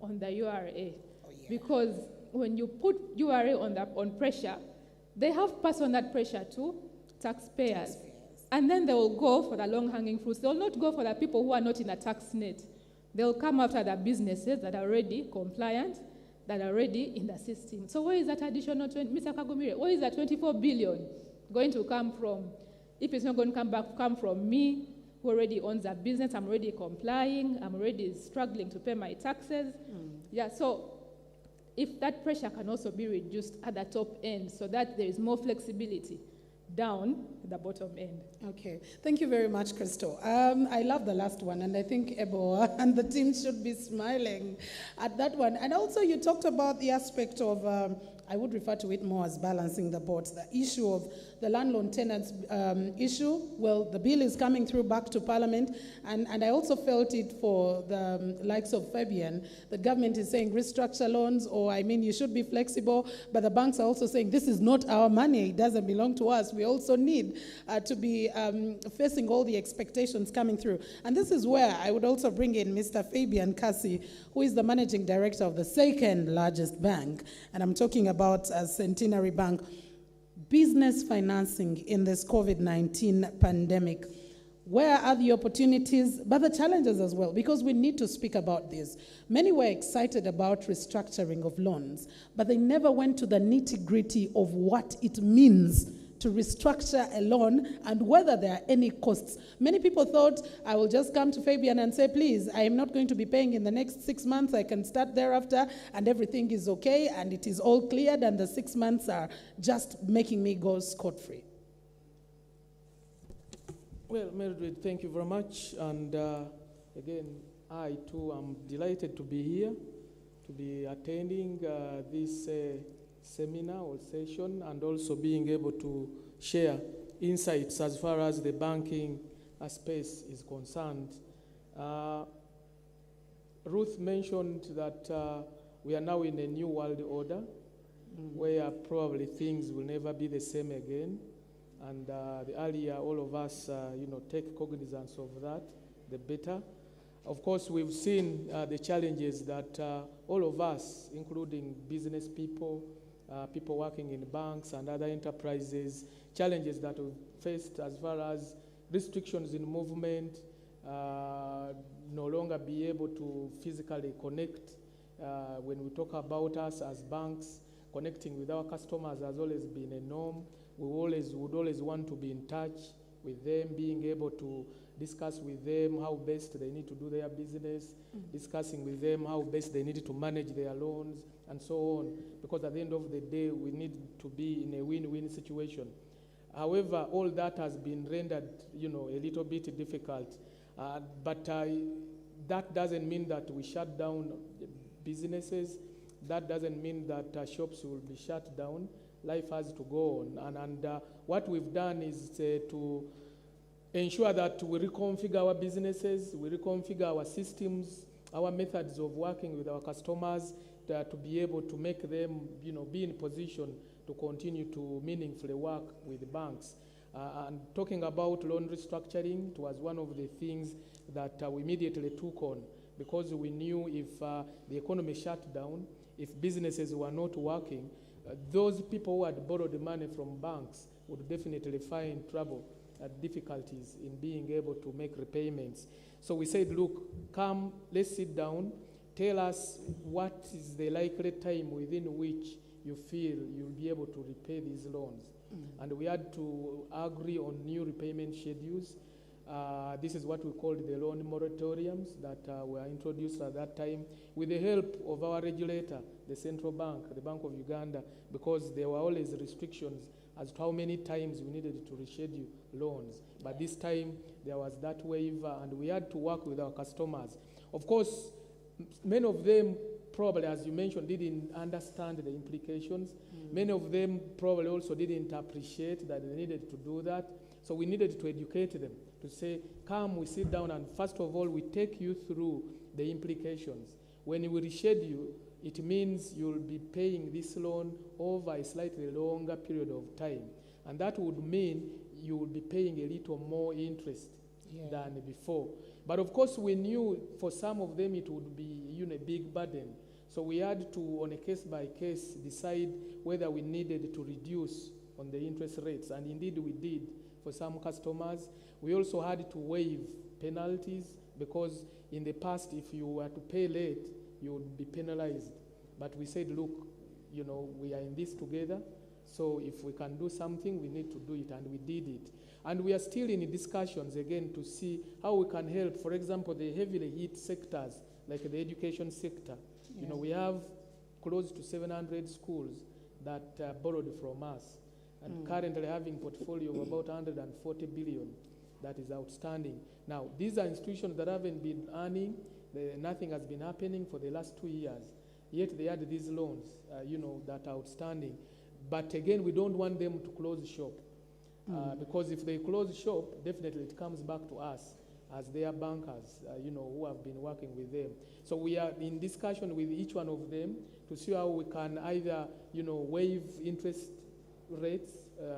on the URA? Oh, yeah. Because when you put URA on pressure, they have passed on that pressure to taxpayers. And then they will go for the long-hanging fruits. They will not go for the people who are not in a tax net. They'll come after the businesses that are already compliant, that are already in the system. So where is that additional, Mr. Kagumire, where is that 24 billion going to come from? If it's not going to come from me, who already owns a business, I'm already complying, I'm already struggling to pay my taxes. Yeah, so if that pressure can also be reduced at the top end so that there is more flexibility down the bottom end. Okay, thank you very much, Krystal. I love the last one, and I think Abel and the team should be smiling at that one. And also you talked about the aspect of, I would refer to it more as balancing the boards, the issue of the landlord tenants issue. Well, the bill is coming through back to Parliament, and I also felt it for the likes of Fabian. The government is saying restructure loans, or you should be flexible, but the banks are also saying this is not our money, it doesn't belong to us. We also need to be facing all the expectations coming through. And this is where I would also bring in Mr. Fabian Kasi, who is the managing director of the second largest bank, and I'm talking about Centenary Bank. Business financing in this COVID-19 pandemic. Where are the opportunities, but the challenges as well? Because we need to speak about this. Many were excited about restructuring of loans, but they never went to the nitty-gritty of what it means to restructure a loan and whether there are any costs. Many people thought, I will just come to Fabian and say, please, I am not going to be paying in the next 6 months. I can start thereafter, and everything is okay, and it is all cleared, and the 6 months are just making me go scot-free. Well, Mildred, thank you very much. And again, I too am delighted to be here, to be attending this seminar or session, and also being able to share insights as far as the banking space is concerned. Ruth mentioned that we are now in a new world order where probably things will never be the same again. And the earlier all of us, take cognizance of that, the better. Of course, we've seen the challenges that all of us, including business people, people working in banks and other enterprises, challenges that we've faced as far as restrictions in movement, no longer be able to physically connect. When we talk about us as banks, connecting with our customers has always been a norm. We would always want to be in touch with them, being able to discuss with them how best they need to do their business, discussing with them how best they need to manage their loans, and so on. Because at the end of the day, we need to be in a win-win situation. However, all that has been rendered, a little bit difficult. But that doesn't mean that we shut down businesses. That doesn't mean that shops will be shut down. Life has to go on. And what we've done is to ensure that we reconfigure our businesses, we reconfigure our systems, our methods of working with our customers to be able to make them, be in position to continue to meaningfully work with banks. And talking about loan restructuring, it was one of the things that we immediately took on, because we knew if the economy shut down, if businesses were not working, those people who had borrowed money from banks would definitely find trouble, difficulties in being able to make repayments. So we said, look, come, let's sit down, tell us what is the likely time within which you feel you'll be able to repay these loans. And we had to agree on new repayment schedules. This is what we called the loan moratoriums that were introduced at that time with the help of our regulator, the central bank, the Bank of Uganda, because there were always restrictions as to how many times we needed to reschedule loans. But this time there was that waiver, and we had to work with our customers. Of course, many of them probably, as you mentioned, didn't understand the implications. Many of them probably also didn't appreciate that they needed to do that. So we needed to educate them, to say, come, we sit down, and first of all, we take you through the implications. When we reschedule, it means you'll be paying this loan over a slightly longer period of time. And that would mean you will be paying a little more interest than before. But of course, we knew for some of them it would be a big burden. So we had to, on a case-by-case, decide whether we needed to reduce on the interest rates. And indeed we did for some customers. We also had to waive penalties, because in the past, if you were to pay late, you would be penalized. But we said, look, we are in this together, so if we can do something, we need to do it, and we did it. And we are still in discussions, again, to see how we can help, for example, the heavily hit sectors, like the education sector. Yeah. We have close to 700 schools that borrowed from us, and currently having portfolio of about 140 billion that is outstanding. Now, these are institutions that haven't been earning, nothing has been happening for the last 2 years, yet they had these loans, that are outstanding. But again, we don't want them to close shop. Because if they close shop, definitely it comes back to us as their bankers, who have been working with them. So we are in discussion with each one of them to see how we can either, waive interest rates,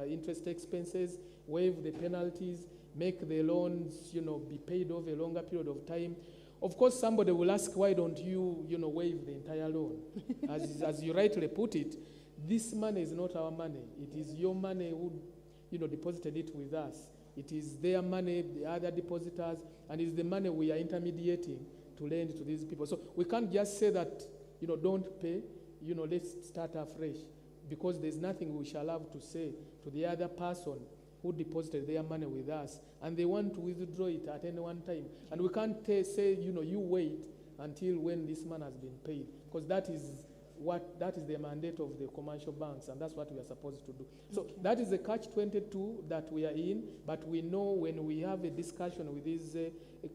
interest expenses, waive the penalties, make the loans, be paid over a longer period of time. Of course, somebody will ask, why don't you, waive the entire loan? As you rightly put it, this money is not our money. It is your money who, deposited it with us. It is their money, the other depositors, and it's the money we are intermediating to lend to these people. So we can't just say that, don't pay, let's start afresh, because there's nothing we shall have to say to the other person who deposited their money with us, and they want to withdraw it at any one time. And we can't say, you wait until when this man has been paid, because that is the mandate of the commercial banks, and that's what we are supposed to do. So that is the catch-22 that we are in, but we know when we have a discussion with these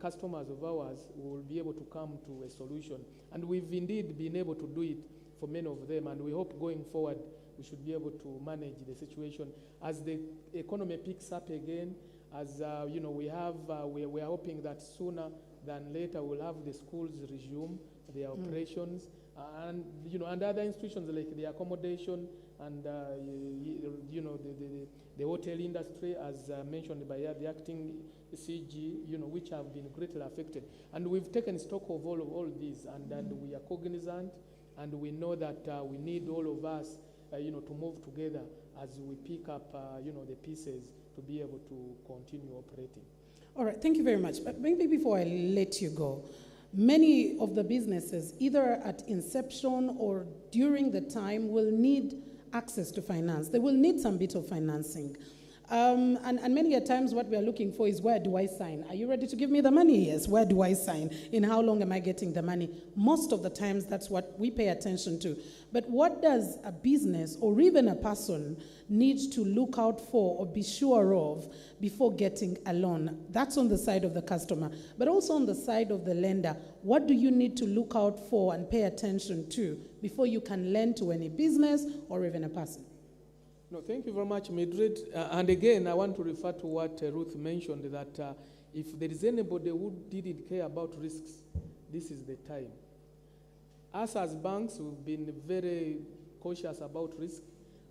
customers of ours, we will be able to come to a solution. And we've indeed been able to do it for many of them, and we hope going forward we should be able to manage the situation as the economy picks up again. As we are hoping that sooner than later we'll have the schools resume their operations, and and other institutions like the accommodation and the hotel industry, as mentioned by the acting CG, which have been greatly affected. And we've taken stock of all these, and we are cognizant, and we know that we need all of us to move together as we pick up, the pieces to be able to continue operating. All right, thank you very much. But maybe before I let you go, many of the businesses, either at inception or during the time, will need access to finance. They will need some bit of financing. And many a times what we are looking for is, where do I sign? Are you ready to give me the money? Yes. Where do I sign? In how long am I getting the money? Most of the times that's what we pay attention to. But what does a business or even a person need to look out for or be sure of before getting a loan? That's on the side of the customer. But also on the side of the lender, what do you need to look out for and pay attention to before you can lend to any business or even a person? No, thank you very much, Mildred. And again, I want to refer to what Ruth mentioned, that if there is anybody who didn't care about risks, this is the time. Us as banks, we've been very cautious about risk.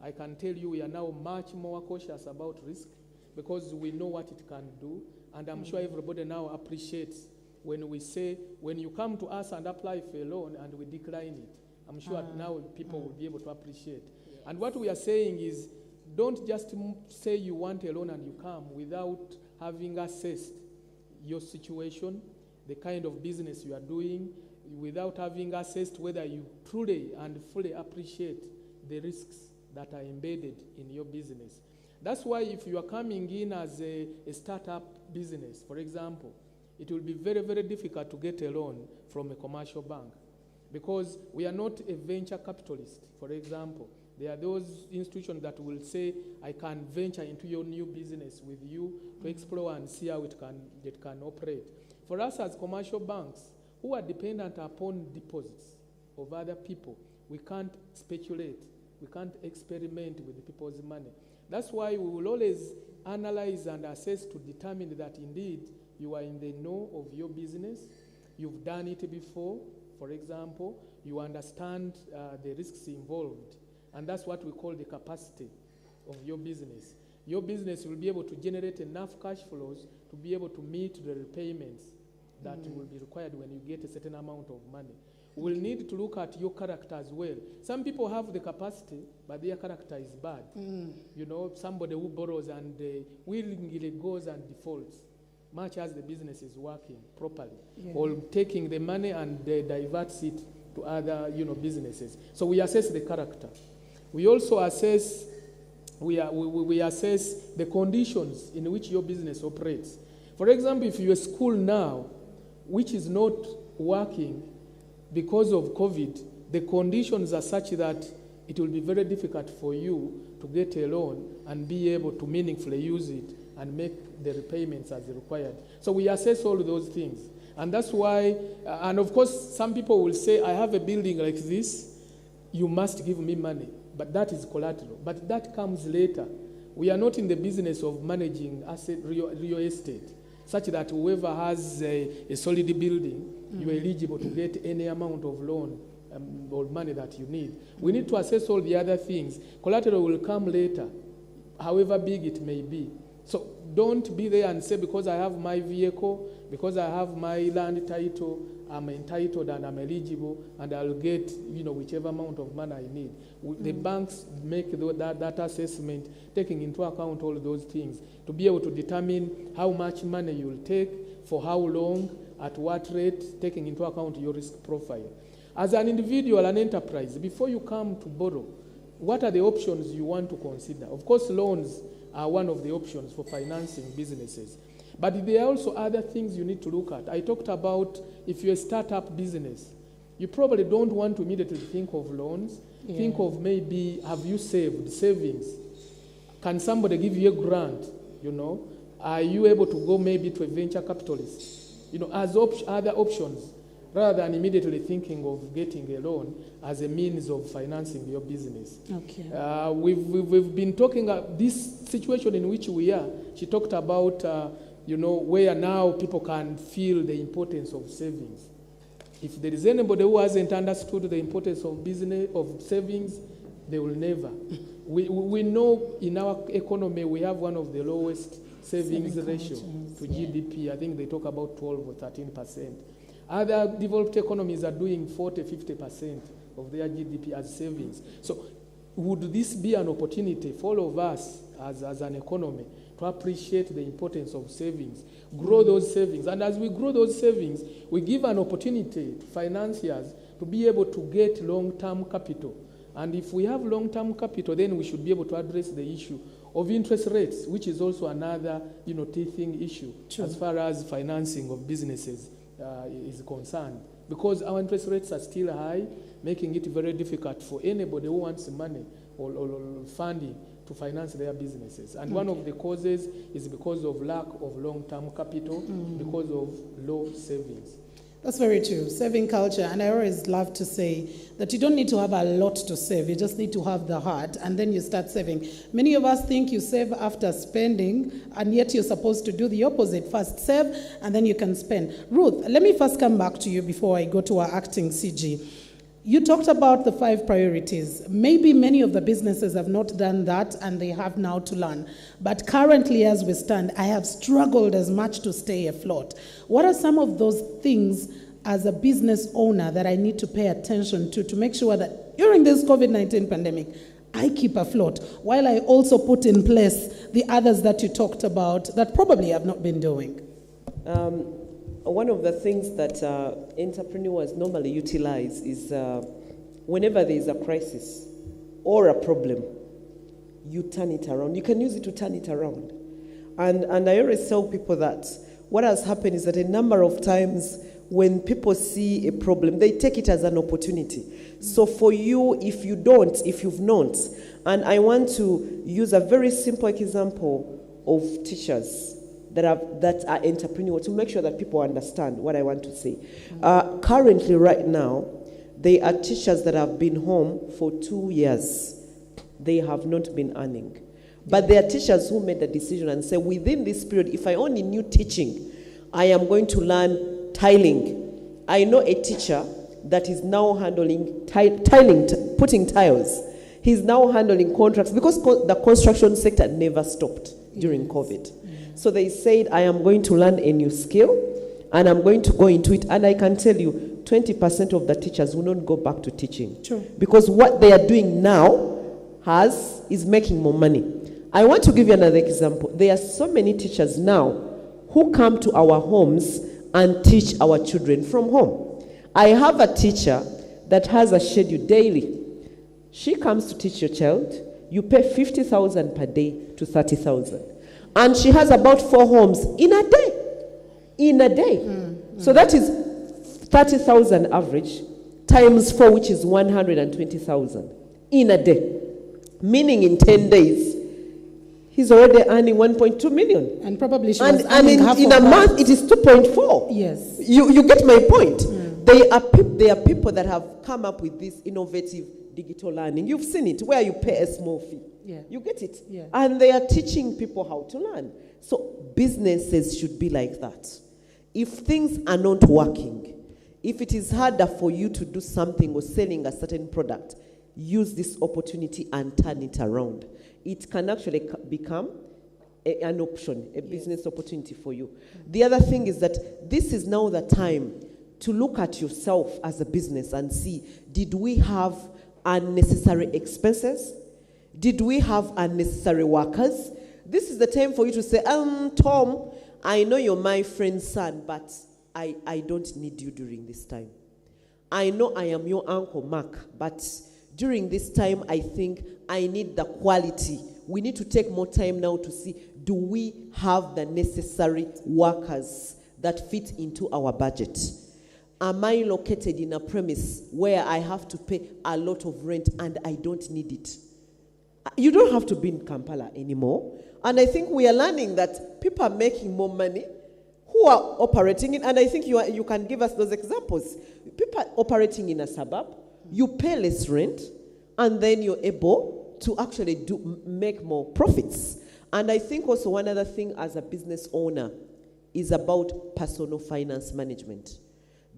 I can tell you we are now much more cautious about risk because we know what it can do. And I'm sure everybody now appreciates when we say, when you come to us and apply for a loan and we decline it, I'm sure now people will be able to appreciate. And what we are saying is, don't just say you want a loan and you come without having assessed your situation, the kind of business you are doing, without having assessed whether you truly and fully appreciate the risks that are embedded in your business. That's why if you are coming in as a startup business, for example, it will be very, very difficult to get a loan from a commercial bank because we are not a venture capitalist, for example. There are those institutions that will say, I can venture into your new business with you to explore and see how it can operate. For us as commercial banks, who are dependent upon deposits of other people, we can't speculate, we can't experiment with people's money. That's why we will always analyze and assess to determine that indeed you are in the know of your business, you've done it before, for example, you understand the risks involved. And that's what we call the capacity of your business. Your business will be able to generate enough cash flows to be able to meet the repayments that will be required when you get a certain amount of money. We'll need to look at your character as well. Some people have the capacity, but their character is bad. Somebody who borrows and willingly goes and defaults, much as the business is working properly, or taking the money and diverts it to other businesses. So we assess the character. We also assess, we assess the conditions in which your business operates. For example, if you're a school now, which is not working because of COVID, the conditions are such that it will be very difficult for you to get a loan and be able to meaningfully use it and make the repayments as required. So we assess all those things. And that's why, and of course, some people will say, I have a building like this, you must give me money. But that is collateral. But that comes later We are not in the business of managing real estate, such that whoever has a solid building, you are eligible to get any amount of loan or money that you need. We need to assess all the other things. Collateral will come later, however big it may be. So don't be there and say, because I have my vehicle, because I have my land title, I'm entitled and I'm eligible, and I'll get, whichever amount of money I need. The banks make that assessment, taking into account all those things, to be able to determine how much money you'll take, for how long, at what rate, taking into account your risk profile. As an individual, an enterprise, before you come to borrow, what are the options you want to consider? Of course, loans are one of the options for financing businesses. But there are also other things you need to look at. I talked about if you're a startup business, you probably don't want to immediately think of loans. Yeah. Think of maybe, have you saved, savings? Can somebody give you a grant, Are you able to go maybe to a venture capitalist? As other options, rather than immediately thinking of getting a loan as a means of financing your business. Okay. We've been talking about this situation in which we are. She talked about, where now people can feel the importance of savings. If there is anybody who hasn't understood the importance of business, of savings, they will never. We know in our economy we have one of the lowest savings ratio to GDP. I think they talk about 12 or 13%. Other developed economies are doing 40, 50% of their GDP as savings. So would this be an opportunity for all of us as an economy to appreciate the importance of savings, grow those savings? And as we grow those savings, we give an opportunity to financiers to be able to get long-term capital. And if we have long-term capital, then we should be able to address the issue of interest rates, which is also another, teething issue. True. As far as financing of businesses is concerned, because our interest rates are still high, making it very difficult for anybody who wants money or funding to finance their businesses. And one of the causes is because of lack of long-term capital, because of low savings. That's very true. Saving culture, and I always love to say that you don't need to have a lot to save. You just need to have the heart, and then you start saving. Many of us think you save after spending, and yet you're supposed to do the opposite. First save, and then you can spend. Ruth, let me first come back to you before I go to our acting CG. You talked about the 5 priorities. Maybe many of the businesses have not done that, and they have now to learn. But currently, as we stand, I have struggled as much to stay afloat. What are some of those things as a business owner that I need to pay attention to make sure that during this COVID-19 pandemic, I keep afloat, while I also put in place the others that you talked about that probably have not been doing? One of the things that entrepreneurs normally utilize is whenever there is a crisis or a problem, you turn it around. You can use it to turn it around. And I always tell people that what has happened is that a number of times when people see a problem, they take it as an opportunity. So for you, if you've not, and I want to use a very simple example of teachers that are entrepreneurs to make sure that people understand what I want to say. Currently, right now, there are teachers that have been home for 2 years. They have not been earning. But there are teachers who made the decision and said, within this period, if I only knew teaching, I am going to learn tiling. I know a teacher that is now handling tiling, putting tiles. He's now handling contracts because the construction sector never stopped during COVID. So they said, I am going to learn a new skill and I'm going to go into it. And I can tell you, 20% of the teachers will not go back to teaching. True. Because what they are doing now is making more money. I want to give you another example. There are so many teachers now who come to our homes and teach our children from home. I have a teacher that has a schedule daily. She comes to teach your child. You pay 50,000 per day to 30,000. And she has about 4 homes in a day. So that is 30,000 average times 4, which is 120,000 in a day. Meaning in 10 days, he's already earning 1.2 million. And probably she was earning half in a month, it is 2.4. Yes. You get my point. There are people that have come up with this innovative digital learning. You've seen it, where you pay a small fee. Yeah. You get it? Yeah. And they are teaching people how to learn. So businesses should be like that. If things are not working, if it is harder for you to do something or selling a certain product, use this opportunity and turn it around. It can actually become an option, a business opportunity for you. The other thing is that this is now the time to look at yourself as a business and see, did we have unnecessary expenses? Did we have unnecessary workers? This is the time for you to say, Tom, I know you're my friend's son, but I don't need you during this time. I know I am your Uncle Mark, but during this time, I think I need the quality. We need to take more time now to see, do we have the necessary workers that fit into our budget? Am I located in a premise where I have to pay a lot of rent and I don't need it? You don't have to be in Kampala anymore. And I think we are learning that people are making more money who are operating in, and I think you can give us those examples. People are operating in a suburb, you pay less rent, and then you're able to actually make more profits. And I think also one other thing as a business owner is about personal finance management.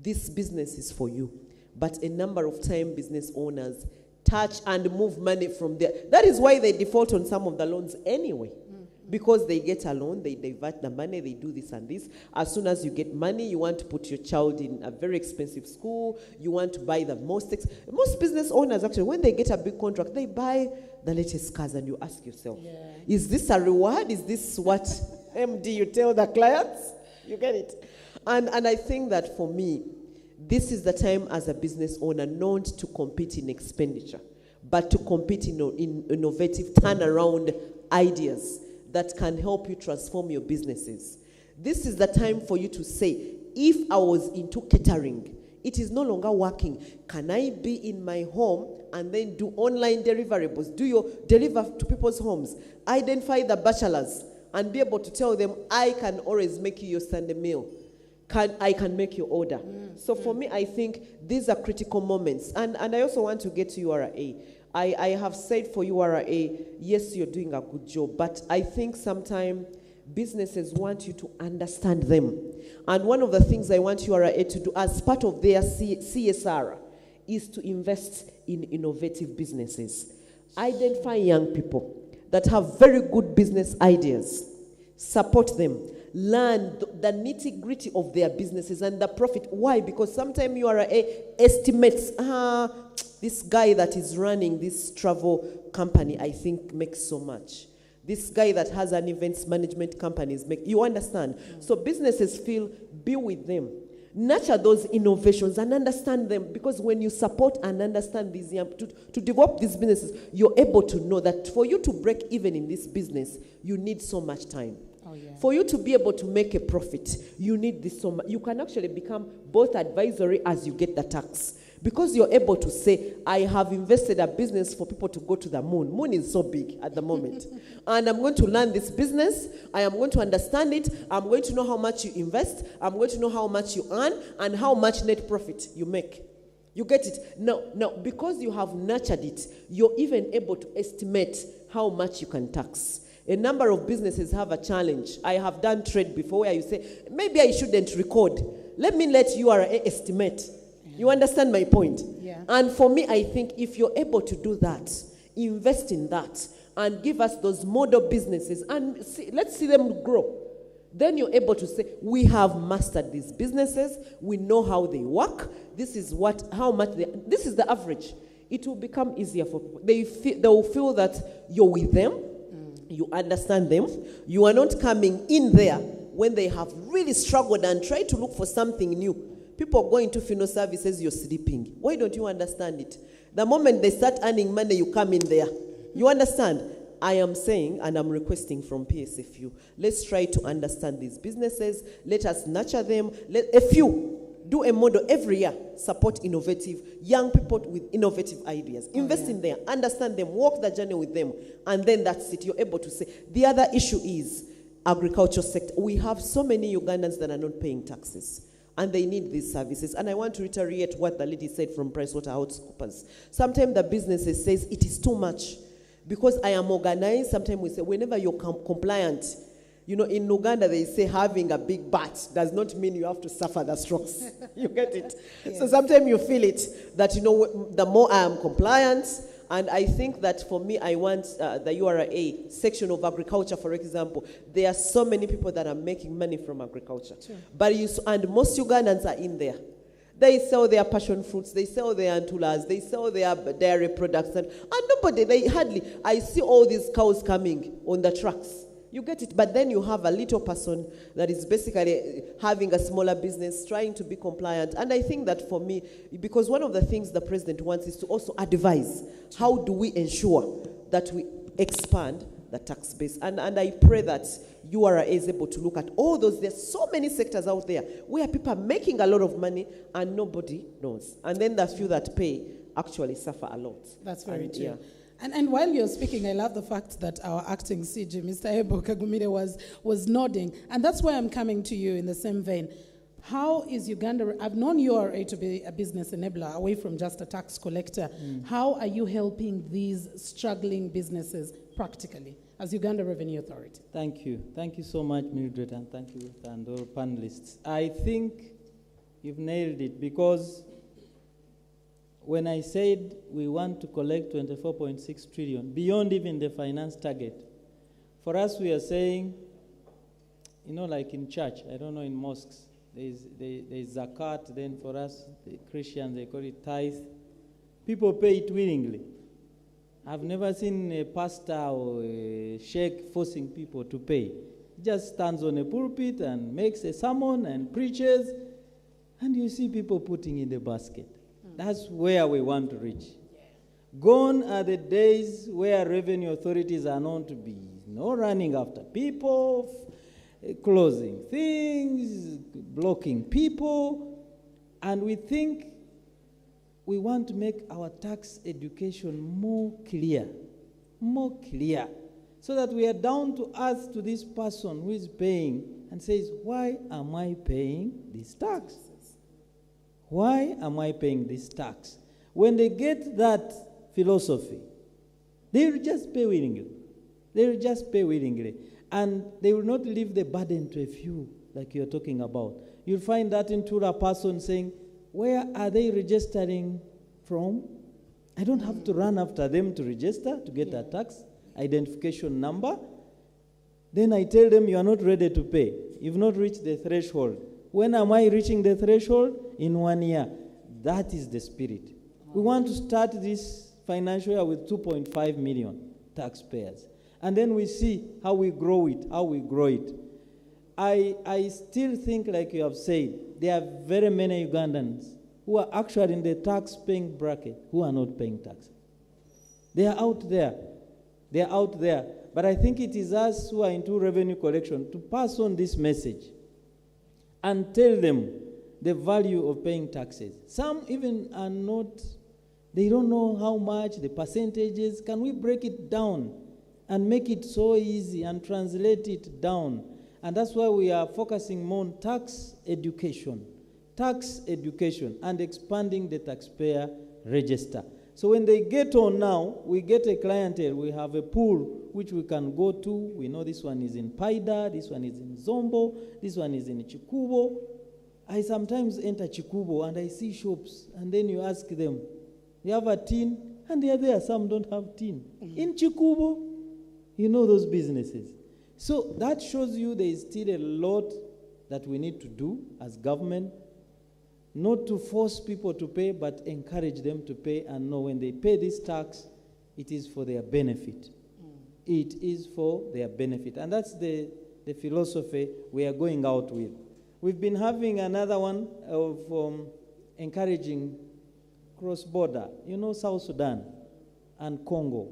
This business is for you, but a number of time business owners touch and move money from there. That is why they default on some of the loans anyway. Because they get a loan, they divert the money, they do this and this. As soon as you get money, you want to put your child in a very expensive school, you want to buy the most business owners actually, when they get a big contract, they buy the latest cars, and you ask yourself, is this a reward? Is this what MD you tell the clients? You get it? And I think that for me, this is the time as a business owner not to compete in expenditure, but to compete in innovative turnaround ideas that can help you transform your businesses. This is the time for you to say, if I was into catering, it is no longer working. Can I be in my home and then do online deliverables? Deliver to people's homes? Identify the bachelors and be able to tell them, I can always make you your Sunday meal. I can make your order. So for me, I think these are critical moments. And I also want to get to URA. I have said for URA, yes, you're doing a good job, but I think sometimes businesses want you to understand them. And one of the things I want URA to do as part of their CSR is to invest in innovative businesses. Identify young people that have very good business ideas. Support them. Learn the nitty-gritty of their businesses and the profit. Why? Because sometimes URA estimates, this guy that is running this travel company, I think, makes so much. This guy that has an events management company, you understand? So businesses feel, be with them. Nurture those innovations and understand them, because when you support and understand these young, to develop these businesses, you're able to know that for you to break even in this business, you need so much time. For you to be able to make a profit, you need this so much. You can actually become both advisory as you get the tax. Because you're able to say, I have invested a business for people to go to the moon. Moon is so big at the moment. And I'm going to learn this business. I am going to understand it. I'm going to know how much you invest. I'm going to know how much you earn and how much net profit you make. You get it? Now, because you have nurtured it, you're even able to estimate how much you can tax. A number of businesses have a challenge. I have done trade before where you say, maybe I shouldn't record. Let me let URA estimate. You understand my point? Yeah. And for me, I think if you're able to do that, invest in that, and give us those model businesses, and let's see them grow. Then you're able to say, we have mastered these businesses, we know how they work, this is this is the average. It will become easier for people. They will feel that you're with them, you understand them, you are not coming in there when they have really struggled and tried to look for something new. People are going to funeral services, you're sleeping. Why don't you understand it? The moment they start earning money, you come in there. You understand? I am saying, and I'm requesting from PSFU, let's try to understand these businesses. Let us nurture them. Do a model every year. Support innovative young people with innovative ideas. Invest in them, understand them, walk the journey with them, and then that's it. You're able to say. The other issue is agriculture sector. We have so many Ugandans that are not paying taxes, and they need these services. And I want to reiterate what the lady said from PricewaterhouseCoopers. Sometimes the businesses says it is too much. Because I am organized, sometimes we say, whenever you're compliant, you know, in Uganda they say having a big butt does not mean you have to suffer the strokes. You get it? Yes. So sometimes you feel it, that, you know, the more I am compliant, and I think that for me, I want the URA section of agriculture, for example. There are so many people that are making money from agriculture. Sure. But and most Ugandans are in there. They sell their passion fruits, they sell their antulas, they sell their dairy products, and nobody, I see all these cows coming on the trucks. You get it? But then you have a little person that is basically having a smaller business, trying to be compliant. And I think that for me, because one of the things the president wants is to also advise, how do we ensure that we expand the tax base? And I pray that URA is able to look at all those. There's so many sectors out there where people are making a lot of money and nobody knows. And then the few that pay actually suffer a lot. That's very true. Yeah. And while you're speaking, I love the fact that our acting CG, Mr. Abel Kagumire, was nodding. And that's why I'm coming to you in the same vein. How is Uganda, I've known URA to be a business enabler, away from just a tax collector. How are you helping these struggling businesses practically as Uganda Revenue Authority? Thank you. Thank you so much, Mildred, and thank you, Ruth, and all panelists. I think you've nailed it, because when I said we want to collect 24.6 trillion, beyond even the finance target, for us we are saying, you know, like in church, I don't know, in mosques, there's zakat, then for us, the Christians, they call it tithe. People pay it willingly. I've never seen a pastor or a sheikh forcing people to pay. He just stands on a pulpit and makes a sermon and preaches, and you see people putting in the basket. That's where we want to reach. Gone are the days where revenue authorities are known to be running after people, closing things, blocking people, and we think we want to make our tax education more clear, so that we are down to earth to this person who is paying and says, why am I paying this tax? Why am I paying this tax? When they get that philosophy, they will just pay willingly. They will just pay willingly. And they will not leave the burden to a few, like you're talking about. You'll find that into a person saying, where are they registering from? I don't have to run after them to register to get a tax identification number. Then I tell them, you are not ready to pay. You've not reached the threshold. When am I reaching the threshold? In 1 year. That is the spirit. We want to start this financial year with 2.5 million taxpayers. And then we see how we grow it, I still think, like you have said, there are very many Ugandans who are actually in the tax-paying bracket who are not paying tax. They are out there. They are out there. But I think it is us who are into revenue collection to pass on this message and tell them the value of paying taxes. Some even are not, they don't know how much, the percentages. Can we break it down and make it so easy and translate it down? And that's why we are focusing more on tax education and expanding the taxpayer register. So when they get on now, we get a clientele, we have a pool which we can go to. We know this one is in Paida, this one is in Zombo, this one is in Chikubo. I sometimes enter Chikubo and I see shops, and then you ask them, you have a tin? And they are there, some don't have tin. In Chikubo, you know those businesses. So that shows you there is still a lot that we need to do as government, not to force people to pay, but encourage them to pay and know when they pay this tax, it is for their benefit. It is for their benefit. And that's the philosophy we are going out with. We've been having another one of encouraging cross-border. You know, South Sudan and Congo.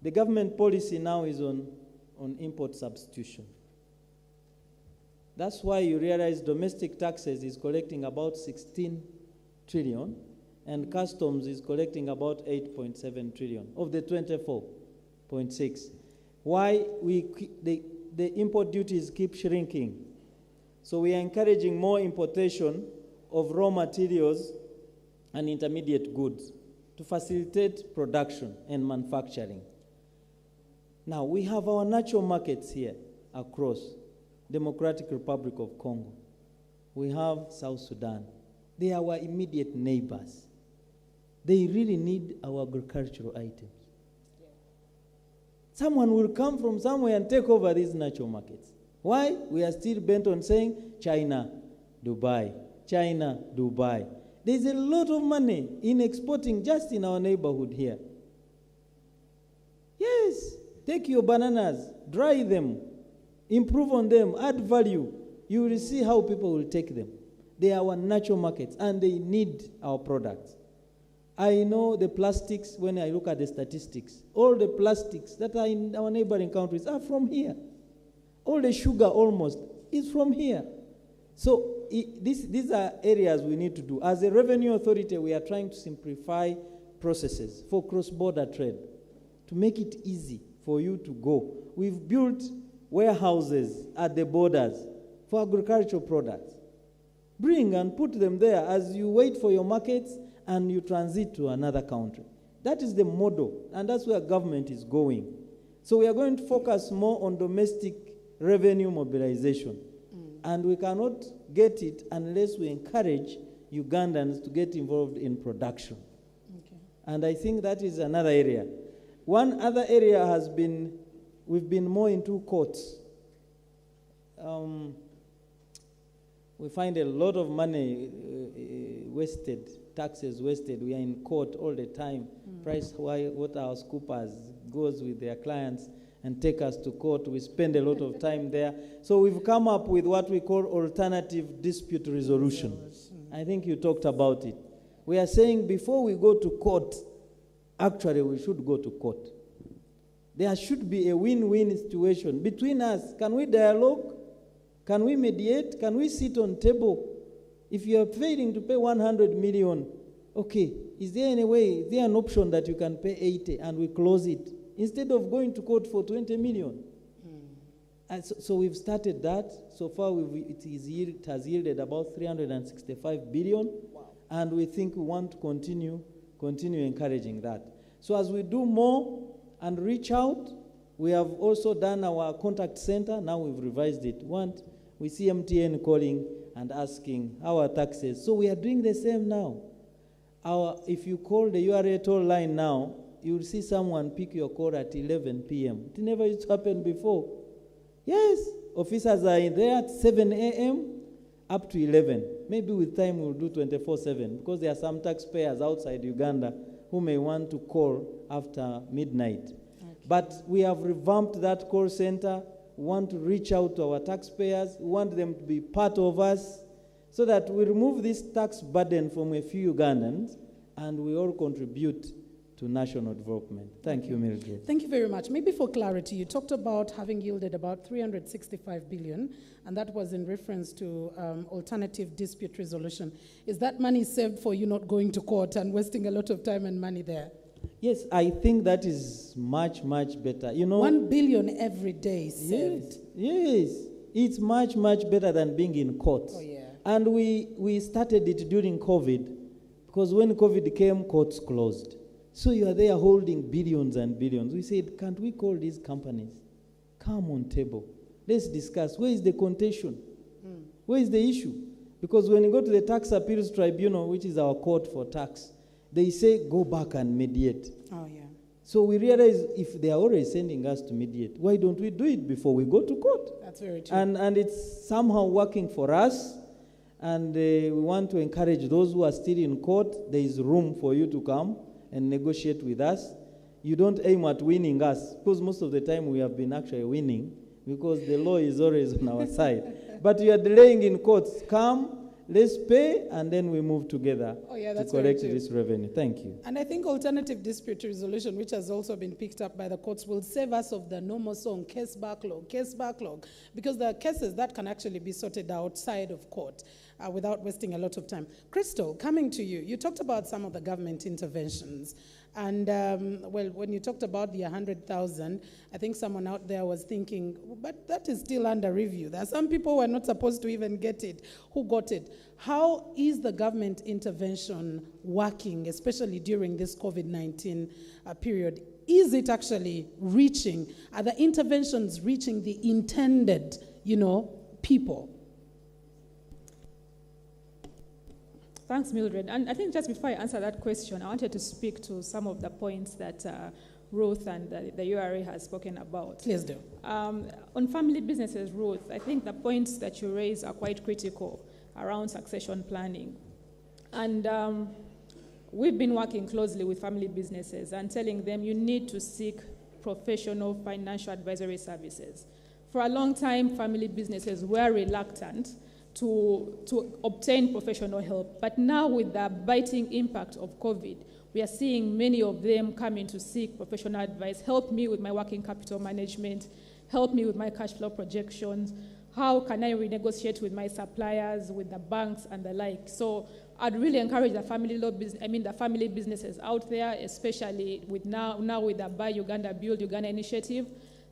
The government policy now is on import substitution. That's why you realize domestic taxes is collecting about 16 trillion and customs is collecting about 8.7 trillion of the 24.6. Why the import duties keep shrinking. So we are encouraging more importation of raw materials and intermediate goods to facilitate production and manufacturing. Now, we have our natural markets here across Democratic Republic of Congo. We have South Sudan. They are our immediate neighbors. They really need our agricultural items. Yeah. Someone will come from somewhere and take over these natural markets. Why? We are still bent on saying China, Dubai, China, Dubai. There's a lot of money in exporting just in our neighborhood here. Yes, take your bananas, dry them, improve on them, add value. You will see how people will take them. They are our natural markets and they need our products. I know the plastics, when I look at the statistics, all the plastics that are in our neighboring countries are from here. All the sugar almost is from here. So these are areas we need to do. As a revenue authority, we are trying to simplify processes for cross-border trade to make it easy for you to go. We've built warehouses at the borders for agricultural products. Bring and put them there as you wait for your markets and you transit to another country. That is the model, and that's where government is going. So we are going to focus more on domestic revenue mobilization. And we cannot get it unless we encourage Ugandans to get involved in production. Okay. And I think that is another area. One other area has been, we've been more into courts. We find a lot of money wasted, taxes wasted. We are in court all the time. PricewaterhouseCoopers goes with their clients and take us to court. We spend a lot of time there. So we've come up with what we call alternative dispute resolution. I think you talked about it. We are saying before we go to court, actually we should go to court. There should be a win-win situation between us. Can we dialogue? Can we mediate? Can we sit on table? If you are failing to pay 100 million, okay, is there any way, is there an option that you can pay 80 and we close it? Instead of going to court for 20 million. And so we've started that. So far, it has yielded about 365 billion. Wow. And we think we want to continue encouraging that. So as we do more and reach out, we have also done our contact center. Now we've revised it. We see MTN calling and asking our taxes. So we are doing the same now. If you call the URA toll line now, you will see someone pick your call at 11 p.m. It never used to happen before. Yes, officers are in there at 7 a.m. up to 11. Maybe with time we'll do 24/7 because there are some taxpayers outside Uganda who may want to call after midnight. Okay. But we have revamped that call center. We want to reach out to our taxpayers. We want them to be part of us so that we remove this tax burden from a few Ugandans and we all contribute to national development. Thank you, Mildred. Thank you very much. Maybe for clarity, you talked about having yielded about 365 billion, and that was in reference to alternative dispute resolution. Is that money saved for you not going to court and wasting a lot of time and money there? Yes, I think that is much, much better. 1 billion every day saved. Yes, it's much, much better than being in court. Oh, yeah. And we started it during COVID, because when COVID came, courts closed. So you are there holding billions and billions. We said, can't we call these companies? Come on table. Let's discuss. Where is the contention? Where is the issue? Because when you go to the Tax Appeals Tribunal, which is our court for tax, they say, go back and mediate. Oh, yeah. So we realize if they are already sending us to mediate, why don't we do it before we go to court? That's very true. And it's somehow working for us. And we want to encourage those who are still in court. There is room for you to come and negotiate with us. You don't aim at winning us, because most of the time we have been actually winning, because the law is always on our side. But you are delaying in courts. Come, let's pay, and then we move together to collect this revenue. Thank you. And I think alternative dispute resolution, which has also been picked up by the courts, will save us of the normal song, case backlog, because there are cases that can actually be sorted outside of court without wasting a lot of time. Krystal, coming to you, you talked about some of the government interventions. And, when you talked about the 100,000, I think someone out there was thinking, but that is still under review. There are some people who are not supposed to even get it, who got it. How is the government intervention working, especially during this COVID-19 period? is it actually reaching? Are the interventions reaching the intended, people? Thanks, Mildred. And I think just before I answer that question, I wanted to speak to some of the points that Ruth and the URA has spoken about. Please do. On family businesses, Ruth, I think the points that you raise are quite critical around succession planning. And we've been working closely with family businesses and telling them you need to seek professional financial advisory services. For a long time, family businesses were reluctant to obtain professional help. But now with the biting impact of COVID, we are seeing many of them coming to seek professional advice. Help me with my working capital management. Help me with my cash flow projections. How can I renegotiate with my suppliers, with the banks and the like? So I'd really encourage the family businesses out there, especially with now with the Buy Uganda, Build Uganda initiative.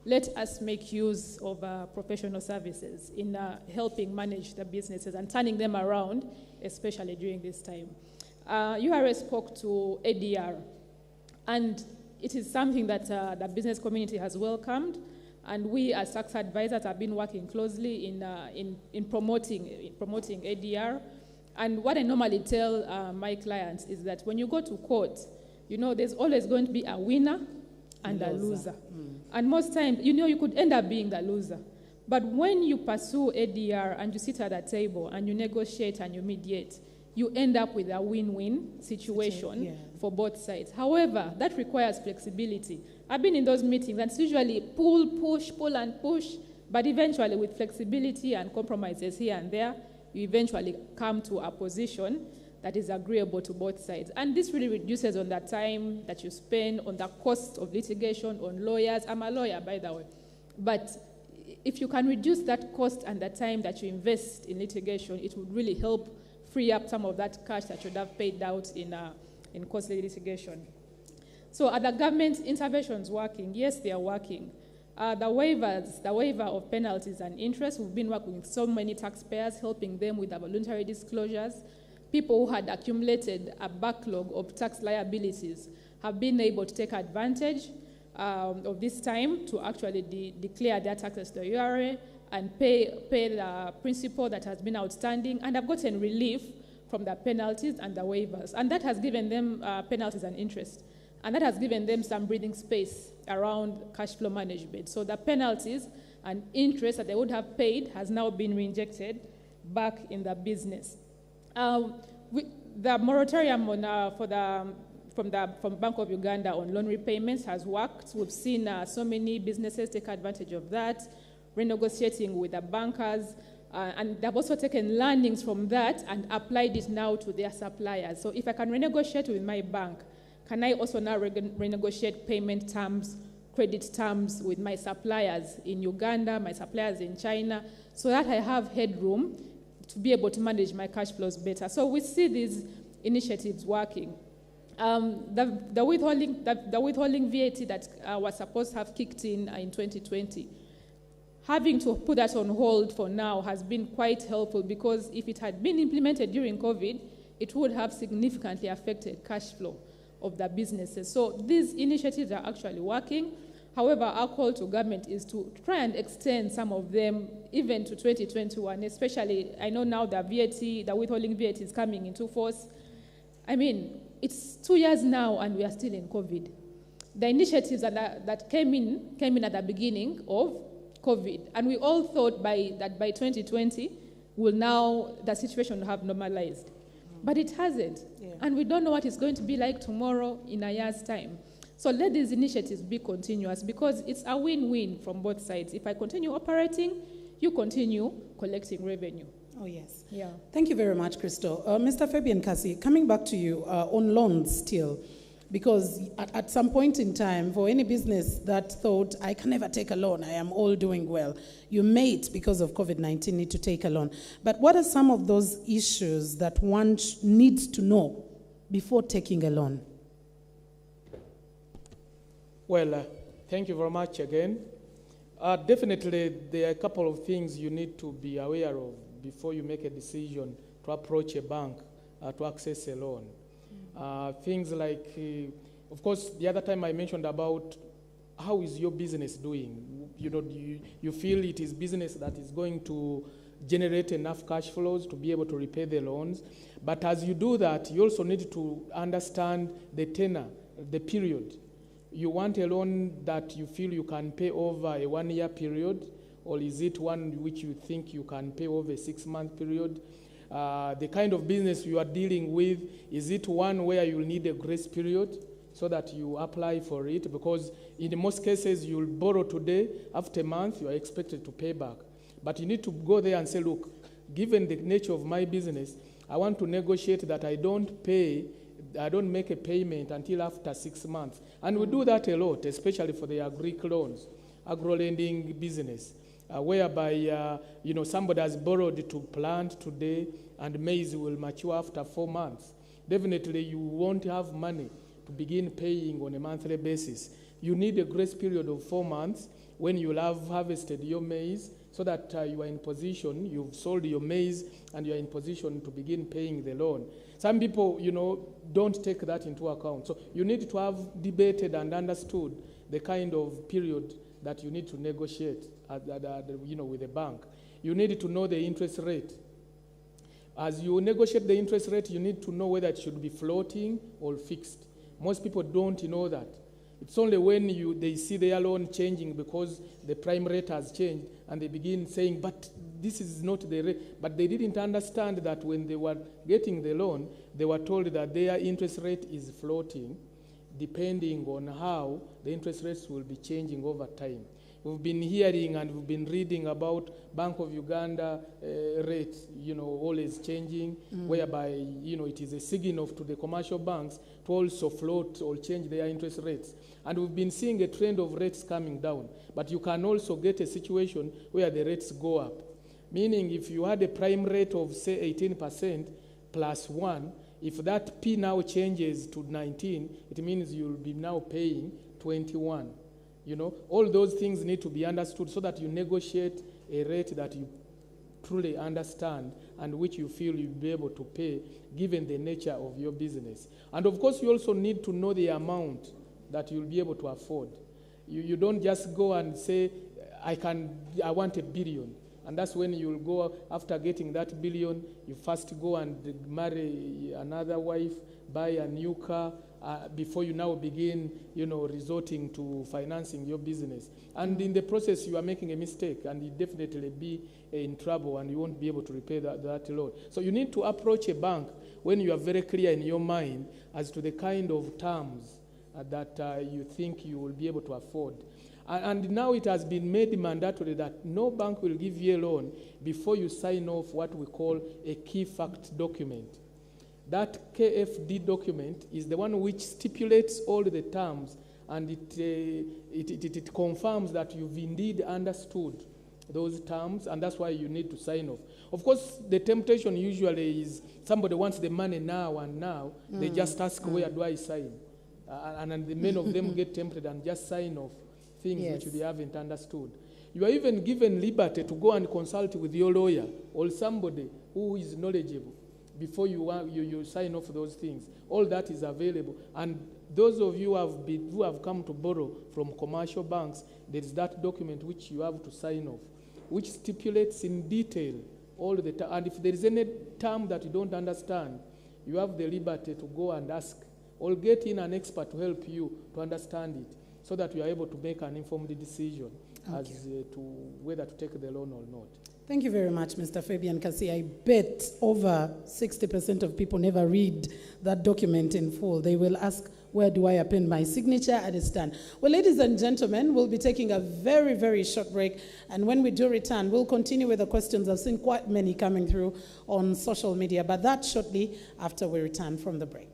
Let us make use of professional services in helping manage the businesses and turning them around, especially during this time. URA spoke to ADR, and it is something that the business community has welcomed, and we as tax advisors have been working closely in promoting ADR. And what I normally tell my clients is that when you go to court, there's always going to be a winner and a loser. And most times, you could end up being the loser. But when you pursue ADR and you sit at a table and you negotiate and you mediate, you end up with a win-win situation for both sides. However, that requires flexibility. I've been in those meetings, and it's usually pull and push, but eventually with flexibility and compromises here and there, you eventually come to a position that is agreeable to both sides. And this really reduces on the time that you spend, on the cost of litigation, on lawyers. I'm a lawyer, by the way. But if you can reduce that cost and the time that you invest in litigation, it would really help free up some of that cash that you would have paid out in costly litigation. So are the government interventions working? Yes, they are working. The waiver of penalties and interest, we've been working with so many taxpayers, helping them with the voluntary disclosures. People who had accumulated a backlog of tax liabilities have been able to take advantage of this time to actually declare their taxes to URA and pay the principal that has been outstanding, and have gotten relief from the penalties and the waivers. And that has given them penalties and interest. And that has given them some breathing space around cash flow management. So the penalties and interest that they would have paid has now been reinjected back in the business. The moratorium from Bank of Uganda on loan repayments has worked. We've seen so many businesses take advantage of that, renegotiating with the bankers, and they've also taken learnings from that and applied it now to their suppliers. So if I can renegotiate with my bank, can I also now renegotiate payment terms, credit terms with my suppliers in Uganda, my suppliers in China, so that I have headroom to be able to manage my cash flows better? So we see these initiatives working. The withholding VAT that was supposed to have kicked in 2020, having to put that on hold for now has been quite helpful, because if it had been implemented during COVID, it would have significantly affected cash flow of the businesses. So these initiatives are actually working. However, our call to government is to try and extend some of them even to 2021, especially, I know now the withholding VAT is coming into force. I mean, it's 2 years now and we are still in COVID. The initiatives that came in at the beginning of COVID, and we all thought that by 2020, the situation will have normalized. But it hasn't. Yeah. And we don't know what it's going to be like tomorrow in a year's time. So let these initiatives be continuous, because it's a win-win from both sides. If I continue operating, you continue collecting revenue. Oh, yes. Yeah. Thank you very much, Krystal. Mr. Fabian Kasi, coming back to you on loans still, because at some point in time, for any business that thought, I can never take a loan, I am all doing well, you may, because of COVID-19, need to take a loan. But what are some of those issues that one needs to know before taking a loan? Well, thank you very much again. Definitely, there are a couple of things you need to be aware of before you make a decision to approach a bank to access a loan. Things like Of course, the other time I mentioned about how is your business doing? You know, you feel it is business that is going to generate enough cash flows to be able to repay the loans. But as you do that, you also need to understand the tenor, the period. You want a loan that you feel you can pay over a 1-year period, or is it one which you think you can pay over a 6-month period? The kind of business you are dealing with, is it one where you need a grace period so that you apply for it? Because in most cases, you'll borrow today, after a month, you are expected to pay back. But you need to go there and say, look, given the nature of my business, I want to negotiate that I don't make a payment until after 6 months. And we do that a lot, especially for the agro-lending business, whereby somebody has borrowed to plant today and maize will mature after 4 months. Definitely you won't have money to begin paying on a monthly basis. You need a grace period of 4 months when you'll have harvested your maize, so that you are in position, you've sold your maize, and you are in position to begin paying the loan. Some people, don't take that into account. So you need to have debated and understood the kind of period that you need to negotiate with the bank. You need to know the interest rate. As you negotiate the interest rate, you need to know whether it should be floating or fixed. Most people don't know that. It's only when they see their loan changing because the prime rate has changed and they begin saying, but this is not the rate. But they didn't understand that when they were getting the loan, they were told that their interest rate is floating depending on how the interest rates will be changing over time. We've been hearing and we've been reading about Bank of Uganda rates, always changing, whereby, it is a signal to the commercial banks to also float or change their interest rates. And we've been seeing a trend of rates coming down. But you can also get a situation where the rates go up. Meaning if you had a prime rate of, say, 18% plus 1, if that P now changes to 19, it means you'll be now paying 21. All those things need to be understood so that you negotiate a rate that you truly understand and which you feel you'll be able to pay given the nature of your business. And of course, you also need to know the amount that you'll be able to afford. You don't just go and say, I want $1 billion. And that's when you'll go, after getting that $1 billion, you first go and marry another wife, buy a new car, before you now begin, resorting to financing your business. And in the process, you are making a mistake, and you'll definitely be in trouble, and you won't be able to repay that loan. So you need to approach a bank when you are very clear in your mind as to the kind of terms that you think you will be able to afford. And now it has been made mandatory that no bank will give you a loan before you sign off what we call a key fact document. That KFD document is the one which stipulates all the terms, and it confirms that you've indeed understood those terms, and that's why you need to sign off. Of course, the temptation usually is somebody wants the money now and now, they just ask, where do I sign? And many of them get tempted and just sign off things which they haven't understood. You are even given liberty to go and consult with your lawyer or somebody who is knowledgeable before you sign off those things. All that is available. And those of you who have come to borrow from commercial banks, there is that document which you have to sign off, which stipulates in detail all the terms. And if there is any term that you don't understand, you have the liberty to go and ask or get in an expert to help you to understand it, so that you are able to make an informed decision as to whether to take the loan or not. Thank you very much, Mr. Fabian Kasi. I bet over 60% of people never read that document in full. They will ask, where do I append my signature? And it's done. Well, ladies and gentlemen, we'll be taking a very, very short break. And when we do return, we'll continue with the questions. I've seen quite many coming through on social media, but that shortly after we return from the break.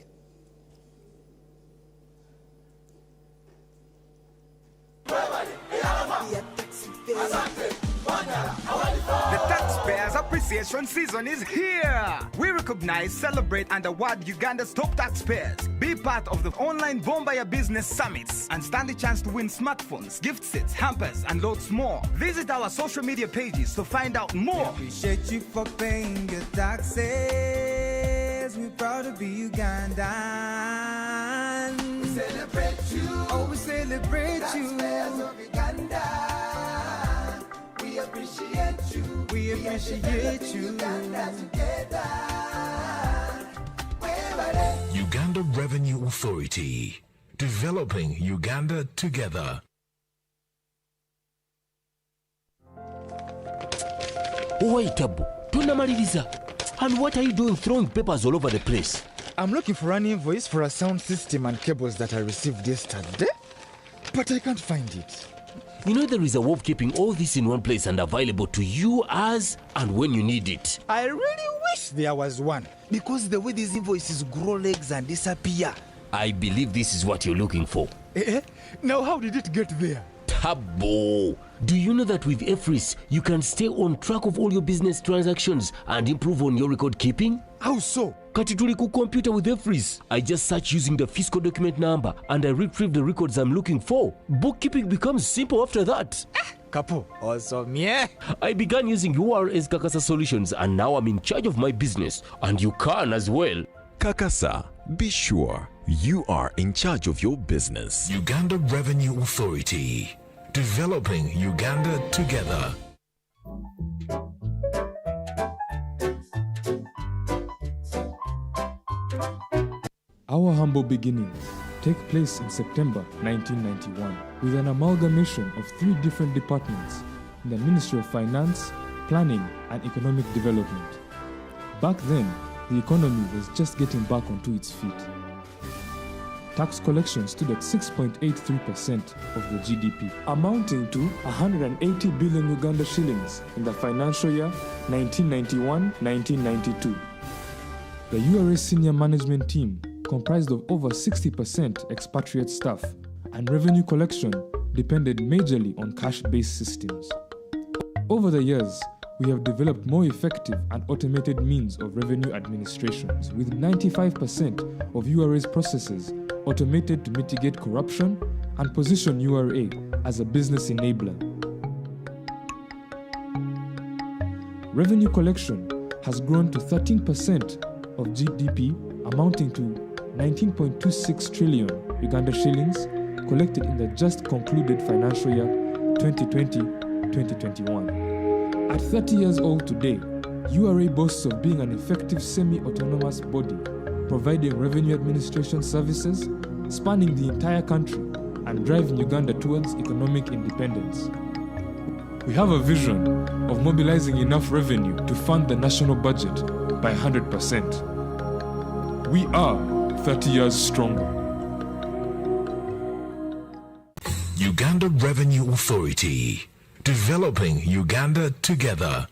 The Taxpayers Appreciation Season is here. We recognize, celebrate, and award Uganda's top taxpayers. Be part of the online BOMBA Business Summits and stand the chance to win smartphones, gift sets, hampers, and loads more. Visit our social media pages to find out more. Appreciate you for paying your taxes. We're proud to be Ugandans. celebrate you. Oh, we celebrate you. Taxpayers of Uganda, we appreciate you. We appreciate you. Uganda together. Wherever Uganda Revenue Authority. Developing Uganda together. Wait, Abu. Tunamaliriza. And what are you doing throwing papers all over the place? I'm looking for an invoice for a sound system and cables that I received yesterday, but I can't find it. You know there is a way of keeping all this in one place and available to you as and when you need it. I really wish there was one, because the way these invoices grow legs and disappear. I believe this is what you're looking for. Now how did it get there? Tabo! Do you know that with EFRIS, you can stay on track of all your business transactions and improve on your record keeping? How so? Kati tuli ku computer with EFRIS. I just search using the fiscal document number and I retrieve the records I'm looking for. Bookkeeping becomes simple after that. Kapo, awesome, yeah. I began using URA's Kakasa solutions and now I'm in charge of my business. And you can as well. Kakasa, be sure you are in charge of your business. Uganda Revenue Authority. Developing Uganda together. Our humble beginnings take place in September 1991 with an amalgamation of 3 different departments in the Ministry of Finance, Planning and Economic Development. Back then, the economy was just getting back onto its feet. Tax collection stood at 6.83% of the GDP, amounting to 180 billion Uganda shillings in the financial year 1991-1992. The URA senior management team comprised of over 60% expatriate staff, and revenue collection depended majorly on cash-based systems. Over the years, we have developed more effective and automated means of revenue administrations, with 95% of URA's processes automated to mitigate corruption and position URA as a business enabler. Revenue collection has grown to 13% of GDP, amounting to 19.26 trillion Uganda shillings collected in the just concluded financial year 2020-2021. At 30 years old today, URA boasts of being an effective semi-autonomous body, providing revenue administration services, spanning the entire country and driving Uganda towards economic independence. We have a vision of mobilizing enough revenue to fund the national budget by 100%. We are 30 years stronger. Uganda Revenue Authority. Developing Uganda together.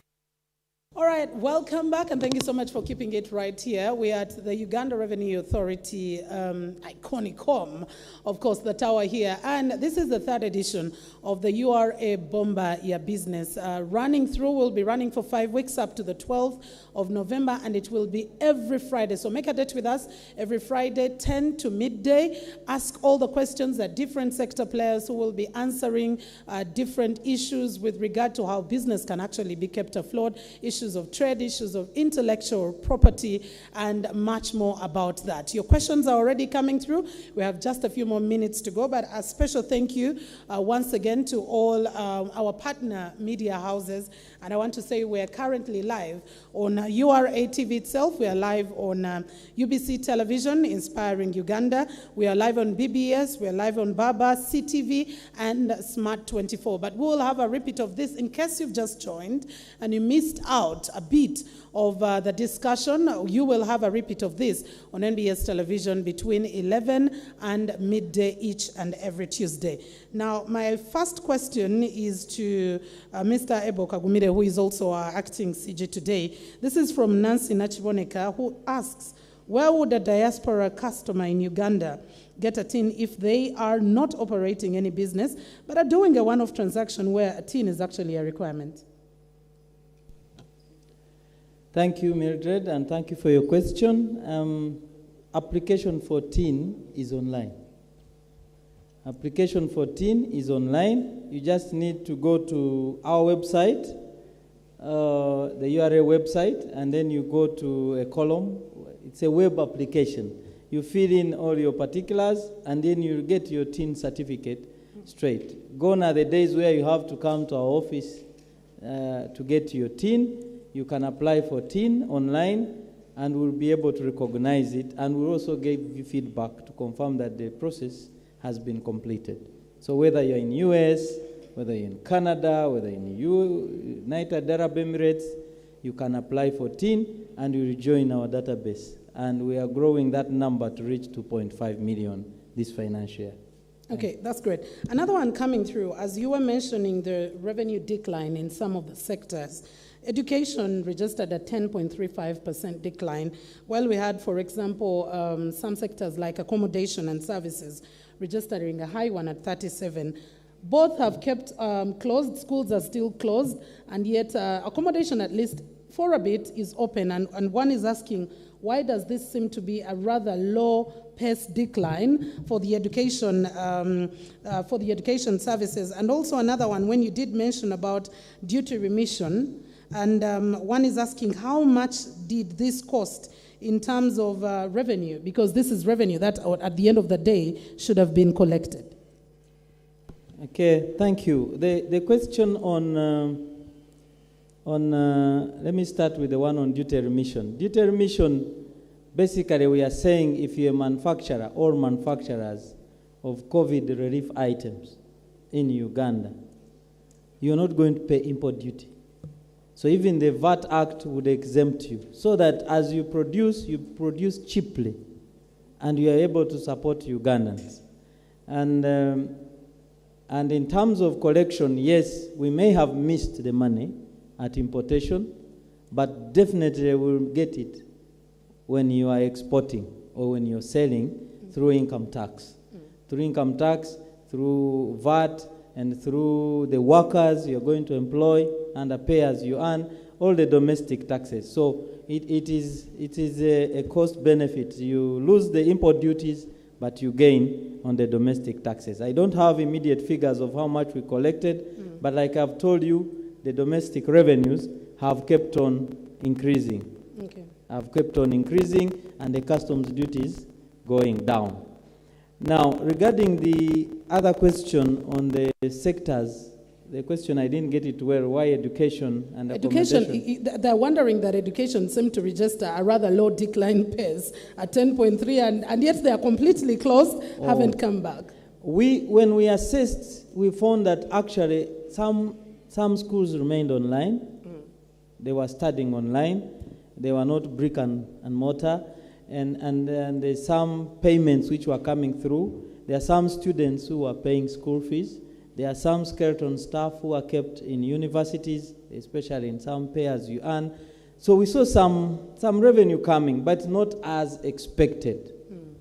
All right, welcome back, and thank you so much for keeping it right here. We are at the Uganda Revenue Authority iconic home, of course, the tower here. And this is the 3rd edition of the URA BOMBA Your Business. Will be running for 5 weeks up to the 12th of November, and it will be every Friday. So make a date with us every Friday, 10 to midday. Ask all the questions that different sector players who will be answering different issues with regard to how business can actually be kept afloat, issues of trade, issues of intellectual property, and much more about that. Your questions are already coming through. We have just a few more minutes to go, but a special thank you once again to all our partner media houses. And I want to say we are currently live on URA TV itself. We are live on UBC Television, Inspiring Uganda. We are live on BBS. We are live on BABA, CTV, and Smart 24. But we'll have a repeat of this in case you've just joined and you missed out a bit of the discussion. You will have a repeat of this on NBS television between 11 and midday each and every Tuesday. Now, my first question is to Mr. Abel Kagumire, who is also our acting CG today. This is from Nancy Nachiboneka, who asks, where would a diaspora customer in Uganda get a tin if they are not operating any business, but are doing a one-off transaction where a tin is actually a requirement? Thank you, Mildred, and thank you for your question. Application for TIN is online. Application for TIN is online. You just need to go to our website, the URA website, and then you go to a column. It's a web application. You fill in all your particulars, and then you get your TIN certificate straight. Gone are the days where you have to come to our office to get your TIN. You can apply for TIN online, and we'll be able to recognize it, and we'll also give you feedback to confirm that the process has been completed. So whether you're in US, whether you're in Canada, whether you're in United Arab Emirates, you can apply for TIN, and you will join our database. And we are growing that number to reach 2.5 million this financial year. Okay, that's great. Another one coming through, as you were mentioning the revenue decline in some of the sectors, education registered a 10.35% decline, while we had, for example, some sectors like accommodation and services registering a high one at 37. Both have kept closed, schools are still closed, and yet accommodation, at least for a bit, is open. And one is asking, why does this seem to be a rather low pace decline for the education services? And also another one, when you did mention about duty remission, and one is asking, how much did this cost in terms of revenue? Because this is revenue that at the end of the day should have been collected. Okay, thank you. The question let me start with the one on duty remission. Duty remission, basically we are saying if you're a manufacturer or manufacturers of COVID relief items in Uganda, you're not going to pay import duty. So even the VAT Act would exempt you, so that as you produce cheaply, and you are able to support Ugandans. And in terms of collection, yes, we may have missed the money at importation, but definitely we'll get it when you are exporting or when you're selling through income tax. Through income tax, through VAT, and through the workers you're going to employ under pay as you earn, all the domestic taxes. So it is a cost benefit. You lose the import duties, but you gain on the domestic taxes. I don't have immediate figures of how much we collected, but like I've told you, the domestic revenues have kept on increasing. Okay. Have kept on increasing, and the customs duties going down. Now, regarding the other question on the sectors, the question I didn't get it well, why education and accommodation? Education, they're wondering that education seemed to register a rather low decline pace at 10.3, and yet they are completely closed, haven't come back. When we assessed, we found that actually some schools remained online. They were studying online. They were not brick and mortar. And there's some payments which were coming through. There are some students who are paying school fees. There are some skeleton staff who are kept in universities, especially in some pay as you earn. So we saw some revenue coming, but not as expected.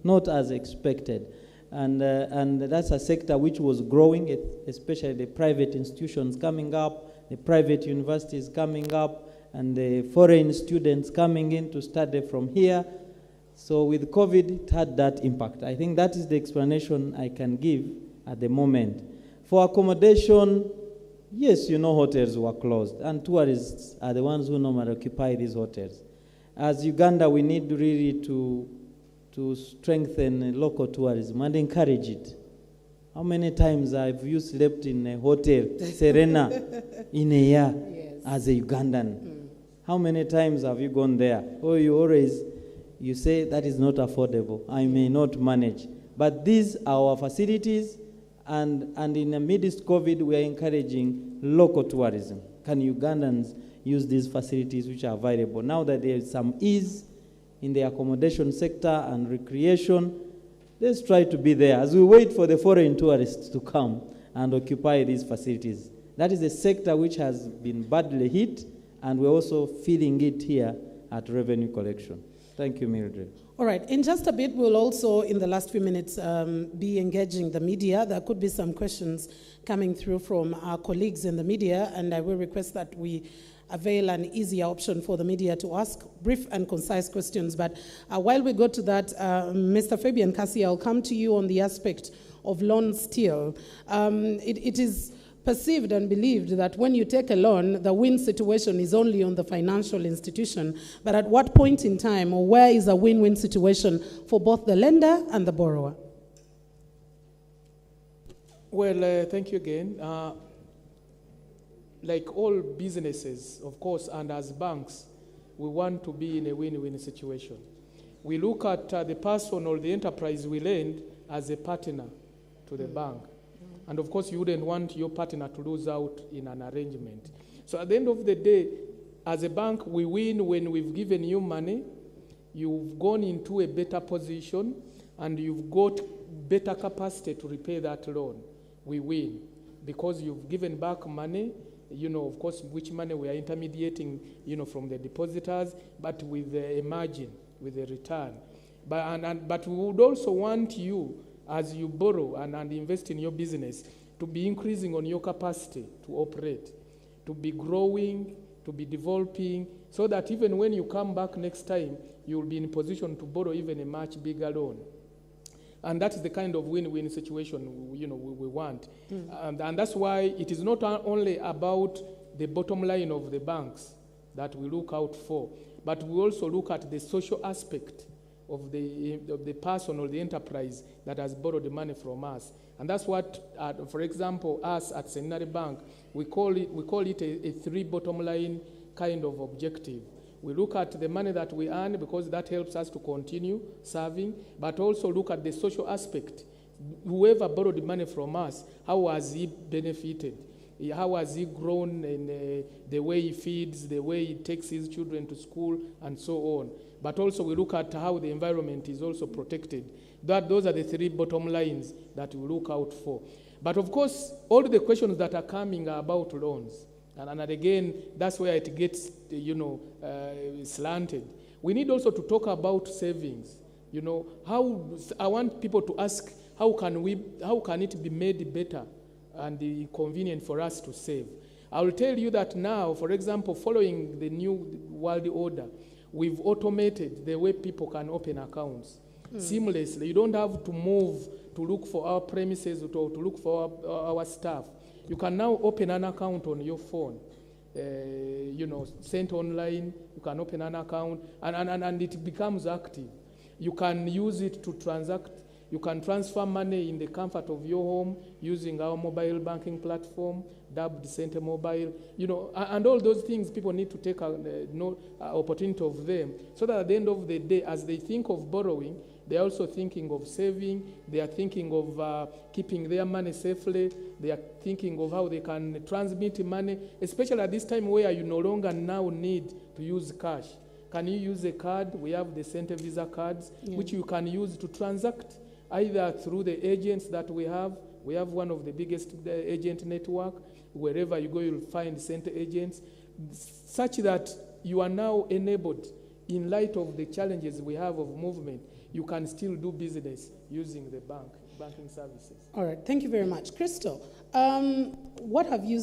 Not as expected. And that's a sector which was growing, especially the private institutions coming up, the private universities coming up, and the foreign students coming in to study from here. So with COVID, it had that impact. I think that is the explanation I can give at the moment. For accommodation, yes, hotels were closed, and tourists are the ones who normally occupy these hotels. As Uganda, we need really to strengthen local tourism and encourage it. How many times have you slept in a hotel, Serena, in a year as a Ugandan? How many times have you gone there? Oh, you say that is not affordable. I may not manage. But these are our facilities, and in the midst COVID, we are encouraging local tourism. Can Ugandans use these facilities which are available? Now that there is some ease in the accommodation sector and recreation, let's try to be there as we wait for the foreign tourists to come and occupy these facilities. That is a sector which has been badly hit, and we're also feeling it here at revenue collection. Thank you, Mildred. All right. In just a bit, we'll also, in the last few minutes, be engaging the media. There could be some questions coming through from our colleagues in the media, and I will request that we avail an easier option for the media to ask brief and concise questions. But while we go to that, Mr. Fabian Kasi, I'll come to you on the aspect of loan steal. It is perceived and believed that when you take a loan, the win situation is only on the financial institution. But at what point in time, or where is a win-win situation for both the lender and the borrower? Well, thank you again. Like all businesses, of course, and as banks, we want to be in a win-win situation. We look at the person or the enterprise we lend as a partner to the bank. And of course, you wouldn't want your partner to lose out in an arrangement. So at the end of the day, as a bank, we win when we've given you money, you've gone into a better position, and you've got better capacity to repay that loan. We win because you've given back money, of course, which money we are intermediating, from the depositors, but with a margin, with a return. But we would also want you, as you borrow and invest in your business, to be increasing on your capacity to operate, to be growing, to be developing, so that even when you come back next time, you will be in a position to borrow even a much bigger loan. And that is the kind of win-win situation we want. And that's why it is not only about the bottom line of the banks that we look out for, but we also look at the social aspect of the person or the enterprise that has borrowed the money from us. And that's what, for example, us at Centenary Bank, we call it a three bottom line kind of objective. We look at the money that we earn because that helps us to continue serving, but also look at the social aspect. Whoever borrowed the money from us, how has he benefited? How has he grown in the way he feeds, the way he takes his children to school, and so on. But also we look at how the environment is also protected. Those are the three bottom lines that we look out for. But of course, all the questions that are coming are about loans. And again, that's where it gets, slanted. We need also to talk about savings. I want people to ask, how can it be made better and convenient for us to save? I will tell you that now, for example, following the new world order, we've automated the way people can open accounts seamlessly. You don't have to move to look for our premises or to look for our staff. You can now open an account on your phone, sent online. You can open an account, and it becomes active. You can use it to transact. You can transfer money in the comfort of your home using our mobile banking platform, dubbed Center Mobile. And all those things, people need to take opportunity of them, so that at the end of the day, as they think of borrowing, they are also thinking of saving. They are thinking of keeping their money safely. They are thinking of how they can transmit money, especially at this time where you no longer now need to use cash. Can you use a card? We have the Center Visa cards, which you can use to transact either through the agents that we have. We have one of the biggest agent network. Wherever you go, you'll find center agents, such that you are now enabled, in light of the challenges we have of movement, you can still do business using the banking services. All right, thank you very much. Krystal, what have you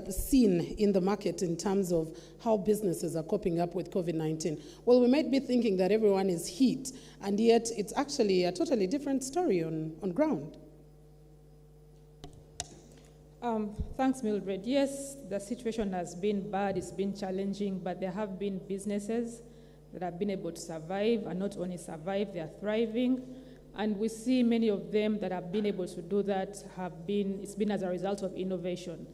seen in the market in terms of how businesses are coping up with COVID-19? Well, we might be thinking that everyone is hit, and yet it's actually a totally different story on ground. Thanks, Mildred. Yes, the situation has been bad, it's been challenging, but there have been businesses that have been able to survive, and not only survive, they are thriving. And we see many of them that have been able to do that it's been as a result of innovation.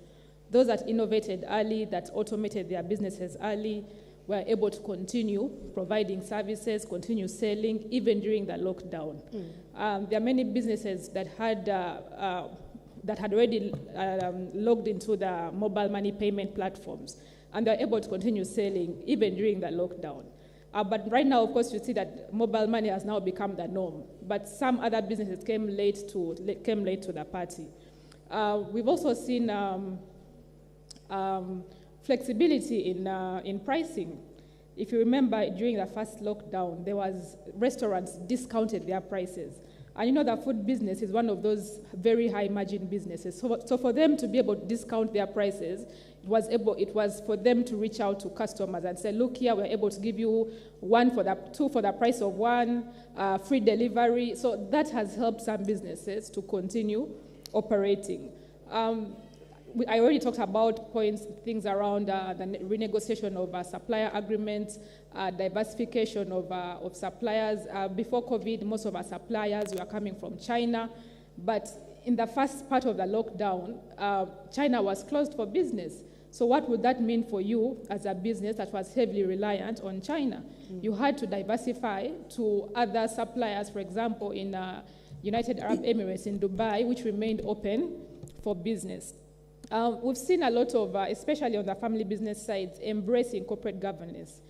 Those that innovated early, that automated their businesses early, were able to continue providing services, continue selling, even during the lockdown. There are many businesses that had already logged into the mobile money payment platforms, and they're able to continue selling even during the lockdown. But right now, of course, you see that mobile money has now become the norm. But some other businesses came late to the party. We've also seen flexibility in pricing. If you remember, during the first lockdown, restaurants discounted their prices. And the food business is one of those very high margin businesses. So for them to be able to discount their prices, it was for them to reach out to customers and say, look here, we're able to give you two for the price of one, free delivery. So that has helped some businesses to continue operating. I already talked about things around the renegotiation of supplier agreements, diversification of suppliers. Before COVID, most of our suppliers were coming from China, but in the first part of the lockdown, China was closed for business. So what would that mean for you as a business that was heavily reliant on China? You had to diversify to other suppliers, for example, in United Arab Emirates, in Dubai, which remained open for business. We've seen a lot of, especially on the family business side, embracing corporate governance.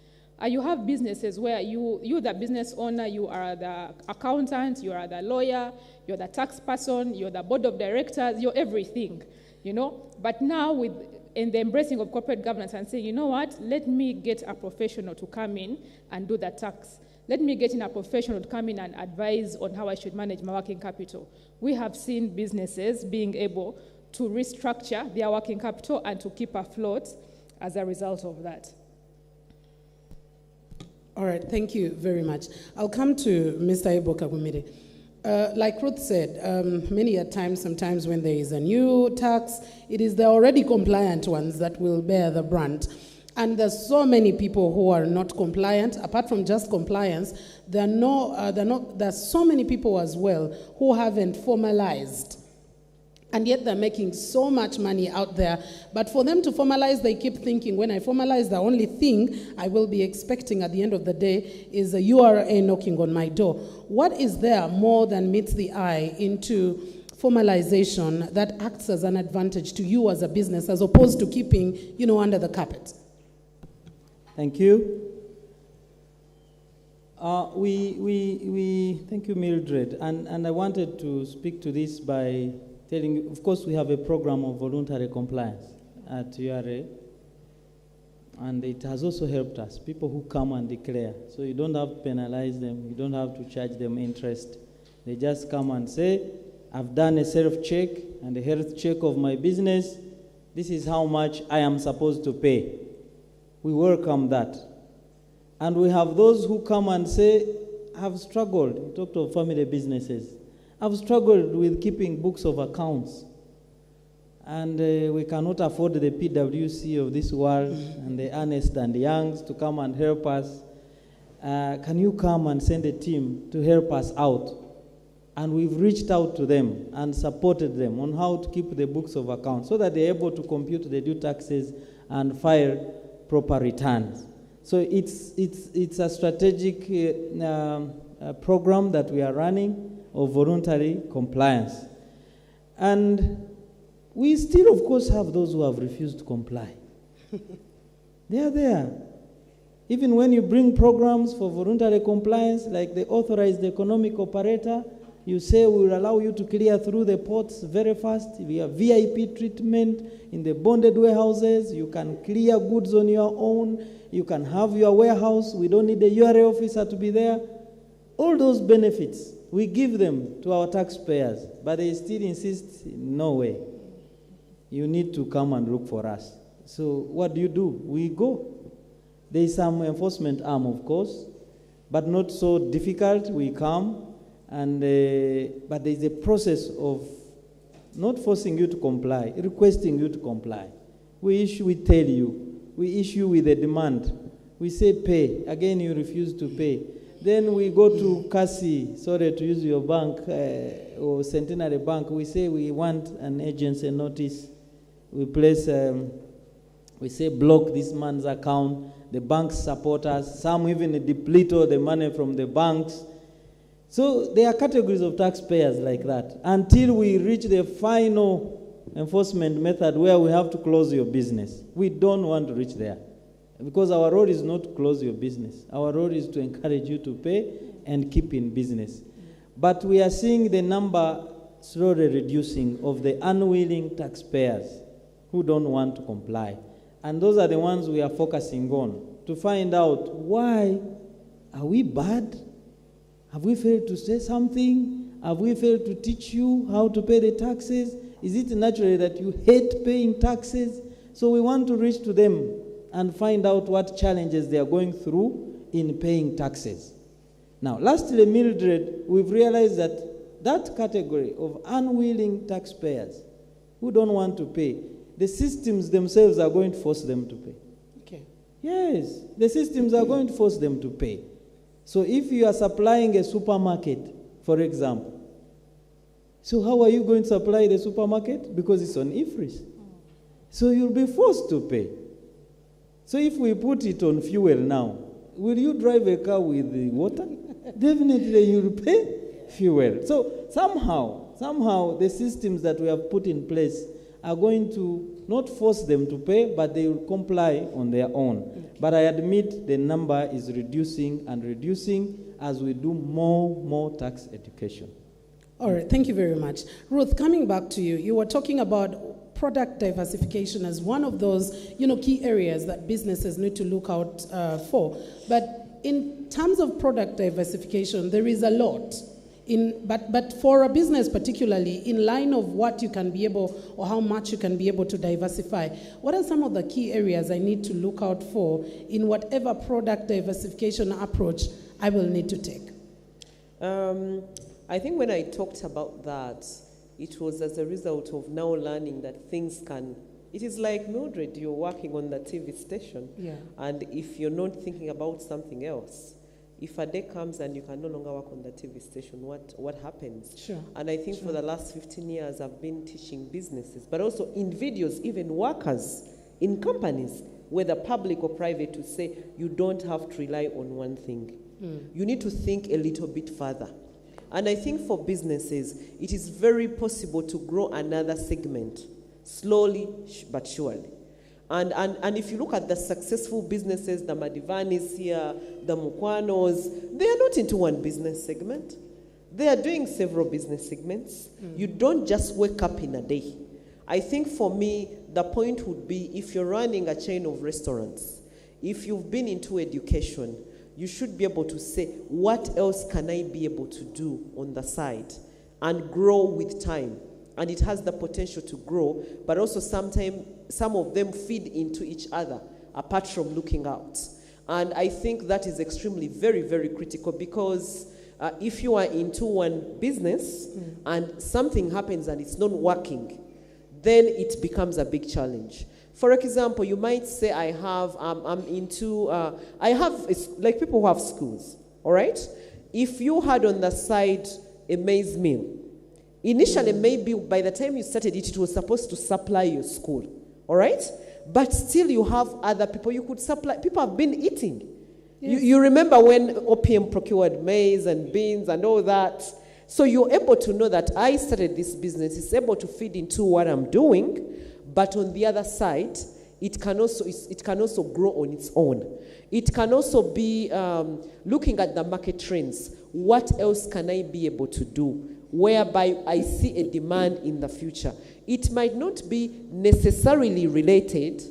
You have businesses where you, the business owner, you are the accountant, you are the lawyer, you're the tax person, you're the board of directors, you're everything, you know. But now in the embracing of corporate governance and saying, you know what, let me get a professional to come in and do the tax. Let me get in a professional to come in and advise on how I should manage my working capital. We have seen businesses being able to restructure their working capital and to keep afloat as a result of that. All right, thank you very much. I'll come to Mr. Abel Kagumire. Like Ruth said, many a times, sometimes when there is a new tax, it is the already compliant ones that will bear the brunt. And there's so many people who are not compliant. Apart from just compliance, there's so many people as well who haven't formalized. And yet they're making so much money out there. But for them to formalize, they keep thinking, when I formalize, the only thing I will be expecting at the end of the day is a URA knocking on my door. What is there more than meets the eye into formalization that acts as an advantage to you as a business, as opposed to keeping, under the carpet? Thank you. Thank you, Mildred. And I wanted to speak to this by telling you, of course, we have a program of voluntary compliance at URA, and it has also helped us, people who come and declare. So you don't have to penalize them, you don't have to charge them interest. They just come and say, I've done a self-check and a health check of my business. This is how much I am supposed to pay. We welcome that. And we have those who come and say, I've struggled. We talked of family businesses. I've struggled with keeping books of accounts, and we cannot afford the PwC of this world and the Ernst and Youngs to come and help us. Can you come and send a team to help us out? And we've reached out to them and supported them on how to keep the books of accounts so that they're able to compute the due taxes and file proper returns. So it's a strategic program that we are running of voluntary compliance. And we still, of course, have those who have refused to comply. They are there. Even when you bring programs for voluntary compliance, like the authorized economic operator, you say we will allow you to clear through the ports very fast. We have VIP treatment in the bonded warehouses. You can clear goods on your own. You can have your warehouse. We don't need a URA officer to be there. All those benefits, we give them to our taxpayers, but they still insist, no way. You need to come and look for us. So what do? We go. There is some enforcement arm, of course, but not so difficult. We come, and but there is a process of not forcing you to comply, requesting you to comply. We tell you. We issue with a demand. We say pay. Again, you refuse to pay. Then we go to Kasi, sorry to use your bank, or Centenary Bank. We say we want an agency notice. We place, we say block this man's account. The banks support us. Some even deplete all the money from the banks. So there are categories of taxpayers like that until we reach the final enforcement method where we have to close your business. We don't want to reach there. Because our role is not to close your business. Our role is to encourage you to pay and keep in business. But we are seeing the number slowly reducing of the unwilling taxpayers who don't want to comply. And those are the ones we are focusing on to find out why are we bad? Have we failed to say something? Have we failed to teach you how to pay the taxes? Is it naturally that you hate paying taxes? So we want to reach to them and find out what challenges they are going through in paying taxes. Now, lastly, Mildred, we've realized that that category of unwilling taxpayers who don't want to pay the systems themselves are going to force them to pay. Okay. Yes, the systems are going to force them to pay. So if you are supplying a supermarket, for example, so how are you going to supply the supermarket? Because it's on IFRIS. So you'll be forced to pay. So if we put it on fuel now, will you drive a car with the water? Definitely you'll pay fuel. So somehow the systems that we have put in place are going to not force them to pay, but they will comply on their own. Okay. But I admit the number is reducing and reducing as we do more tax education. All right, thank you very much. Ruth, coming back to you, you were talking about product diversification as one of those, key areas that businesses need to look out for. But in terms of product diversification, there is a lot. But for a business particularly, in line of what you can be able, or how much you can be able to diversify, what are some of the key areas I need to look out for in whatever product diversification approach I will need to take? I think when I talked about that, it was as a result of now learning that things can, it is like Mildred, you're working on the TV station. Yeah. And if you're not thinking about something else, if a day comes and you can no longer work on the TV station, what happens? Sure. And I think for the last 15 years, I've been teaching businesses, but also individuals, even workers in companies, whether public or private, to say you don't have to rely on one thing. You need to think a little bit further. And I think for businesses, it is very possible to grow another segment, slowly but surely. And if you look at the successful businesses, the Madivanis here, the Mukwanos, they are not into one business segment. They are doing several business segments. You don't just wake up in a day. I think for me, the point would be if you're running a chain of restaurants, if you've been into education, you should be able to say, what else can I be able to do on the side and grow with time? And it has the potential to grow, but also sometimes some of them feed into each other, apart from looking out. And I think that is extremely, very, very critical, because if you are into one business and something happens and it's not working, then it becomes a big challenge. For example, you might say, it's like people who have schools, all right? If you had on the side a maize mill, initially maybe by the time you started it, it was supposed to supply your school, all right? But still you have other people you could supply. People have been eating. Yes. You remember when OPM procured maize and beans and all that? So you're able to know that I started this business. It's able to feed into what I'm doing. But on the other side, it can also grow on its own. It can also be looking at the market trends. What else can I be able to do whereby I see a demand in the future? It might not be necessarily related,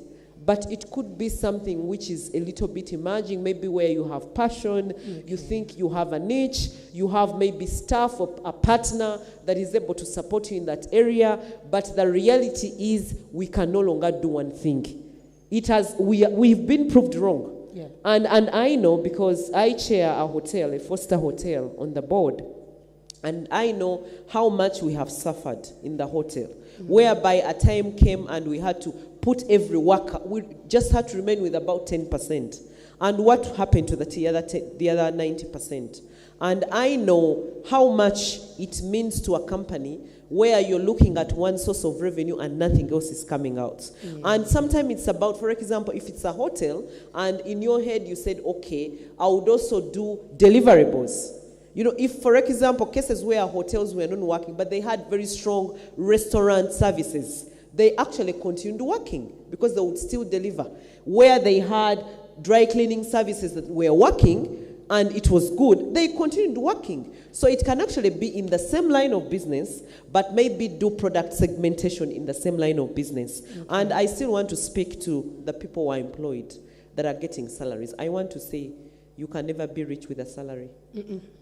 but it could be something which is a little bit emerging, maybe where you have passion, you think you have a niche, you have maybe staff or a partner that is able to support you in that area, but the reality is we can no longer do one thing. We've been proved wrong. Yeah. And I know, because I chair a hotel, a Foster hotel on the board, and I know how much we have suffered in the hotel, whereby a time came and we had to put every worker, we just had to remain with about 10%. And what happened to the other 90%? And I know how much it means to a company where you're looking at one source of revenue and nothing else is coming out. And sometimes it's about, for example, if it's a hotel and in your head you said, okay, I would also do deliverables. You know, if, for example, cases where hotels were not working, but they had very strong restaurant services, they actually continued working because they would still deliver. Where they had dry cleaning services that were working and it was good, they continued working. So it can actually be in the same line of business, but maybe do product segmentation in the same line of business. And I still want to speak to the people who are employed that are getting salaries. I want to say, you can never be rich with a salary.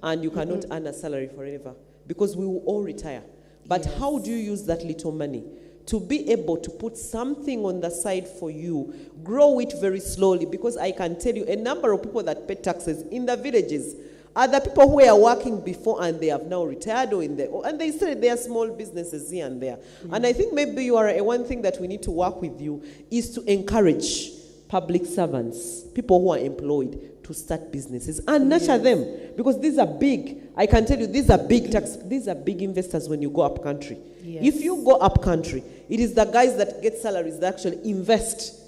And you cannot earn a salary forever, because we will all retire. But how do you use that little money to be able to put something on the side for you, grow it very slowly? Because I can tell you, a number of people that pay taxes in the villages Are the people who were working before and they have now retired and they said they are small businesses here and there. And I think maybe one thing that we need to work with you is to encourage public servants, people who are employed, to start businesses and nurture them, because these are big. I can tell you, these are big investors when you go up country. Yes. If you go up country, it is the guys that get salaries that actually invest.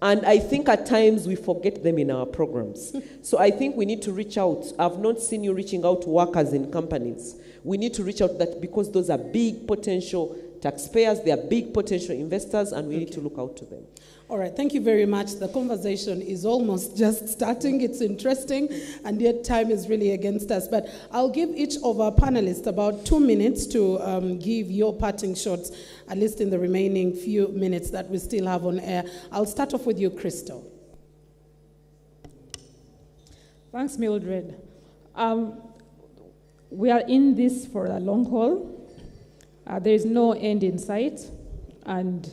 And I think at times we forget them in our programs. So I think we need to reach out. I've not seen you reaching out to workers in companies. We need to reach out because those are big potential taxpayers, they are big potential investors, and we need to look out to them. All right, thank you very much. The conversation is almost just starting. It's interesting, and yet time is really against us. But I'll give each of our panelists about 2 minutes to give your parting shots, at least in the remaining few minutes that we still have on air. I'll start off with you, Krystal. Thanks, Mildred. We are in this for a long haul. There is no end in sight, and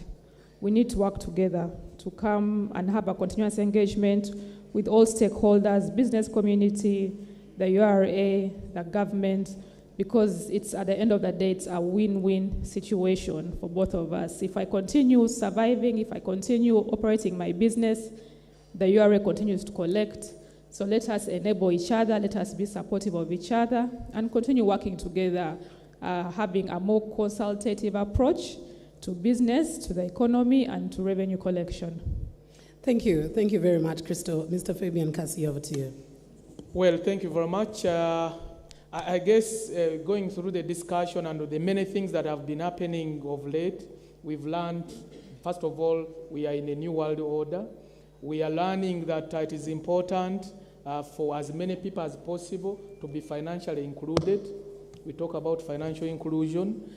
we need to work together to come and have a continuous engagement with all stakeholders, business community, the URA, the government, because it's at the end of the day, it's a win-win situation for both of us. If I continue surviving, if I continue operating my business, the URA continues to collect. So let us enable each other, let us be supportive of each other, and continue working together, having a more consultative approach to business, to the economy, and to revenue collection. Thank you. Thank you very much, Krystal. Mr. Fabian Kasi, over to you. Well, thank you very much. I guess going through the discussion and the many things that have been happening of late, we've learned, first of all, we are in a new world order. We are learning that it is important for as many people as possible to be financially included. We talk about financial inclusion.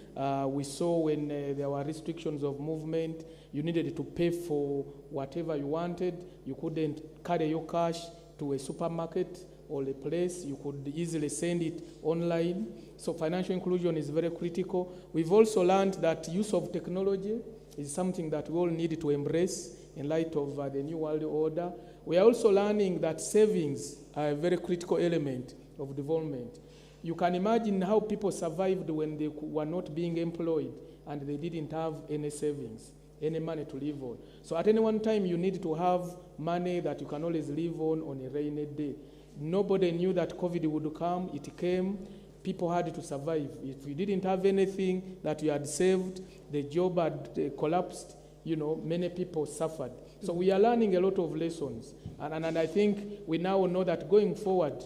We saw when there were restrictions of movement, you needed to pay for whatever you wanted. You couldn't carry your cash to a supermarket or a place. You could easily send it online. So financial inclusion is very critical. We've also learned that use of technology is something that we all need to embrace in light of the new world order. We are also learning that savings are a very critical element of development. You can imagine how people survived when they were not being employed and they didn't have any savings, any money to live on. So at any one time, you need to have money that you can always live on a rainy day. Nobody knew that COVID would come. It came. People had to survive. If you didn't have anything that you had saved, the job had collapsed, many people suffered. So we are learning a lot of lessons. And I think we now know that going forward,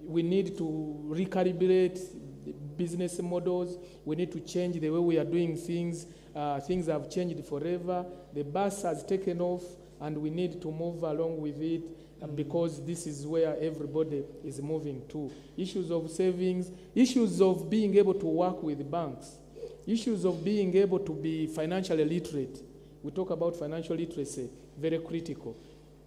we need to recalibrate business models. We need to change the way we are doing things. Things have changed forever. The bus has taken off, and we need to move along with it because this is where everybody is moving to. Issues of savings, issues of being able to work with banks, issues of being able to be financially literate. We talk about financial literacy, very critical.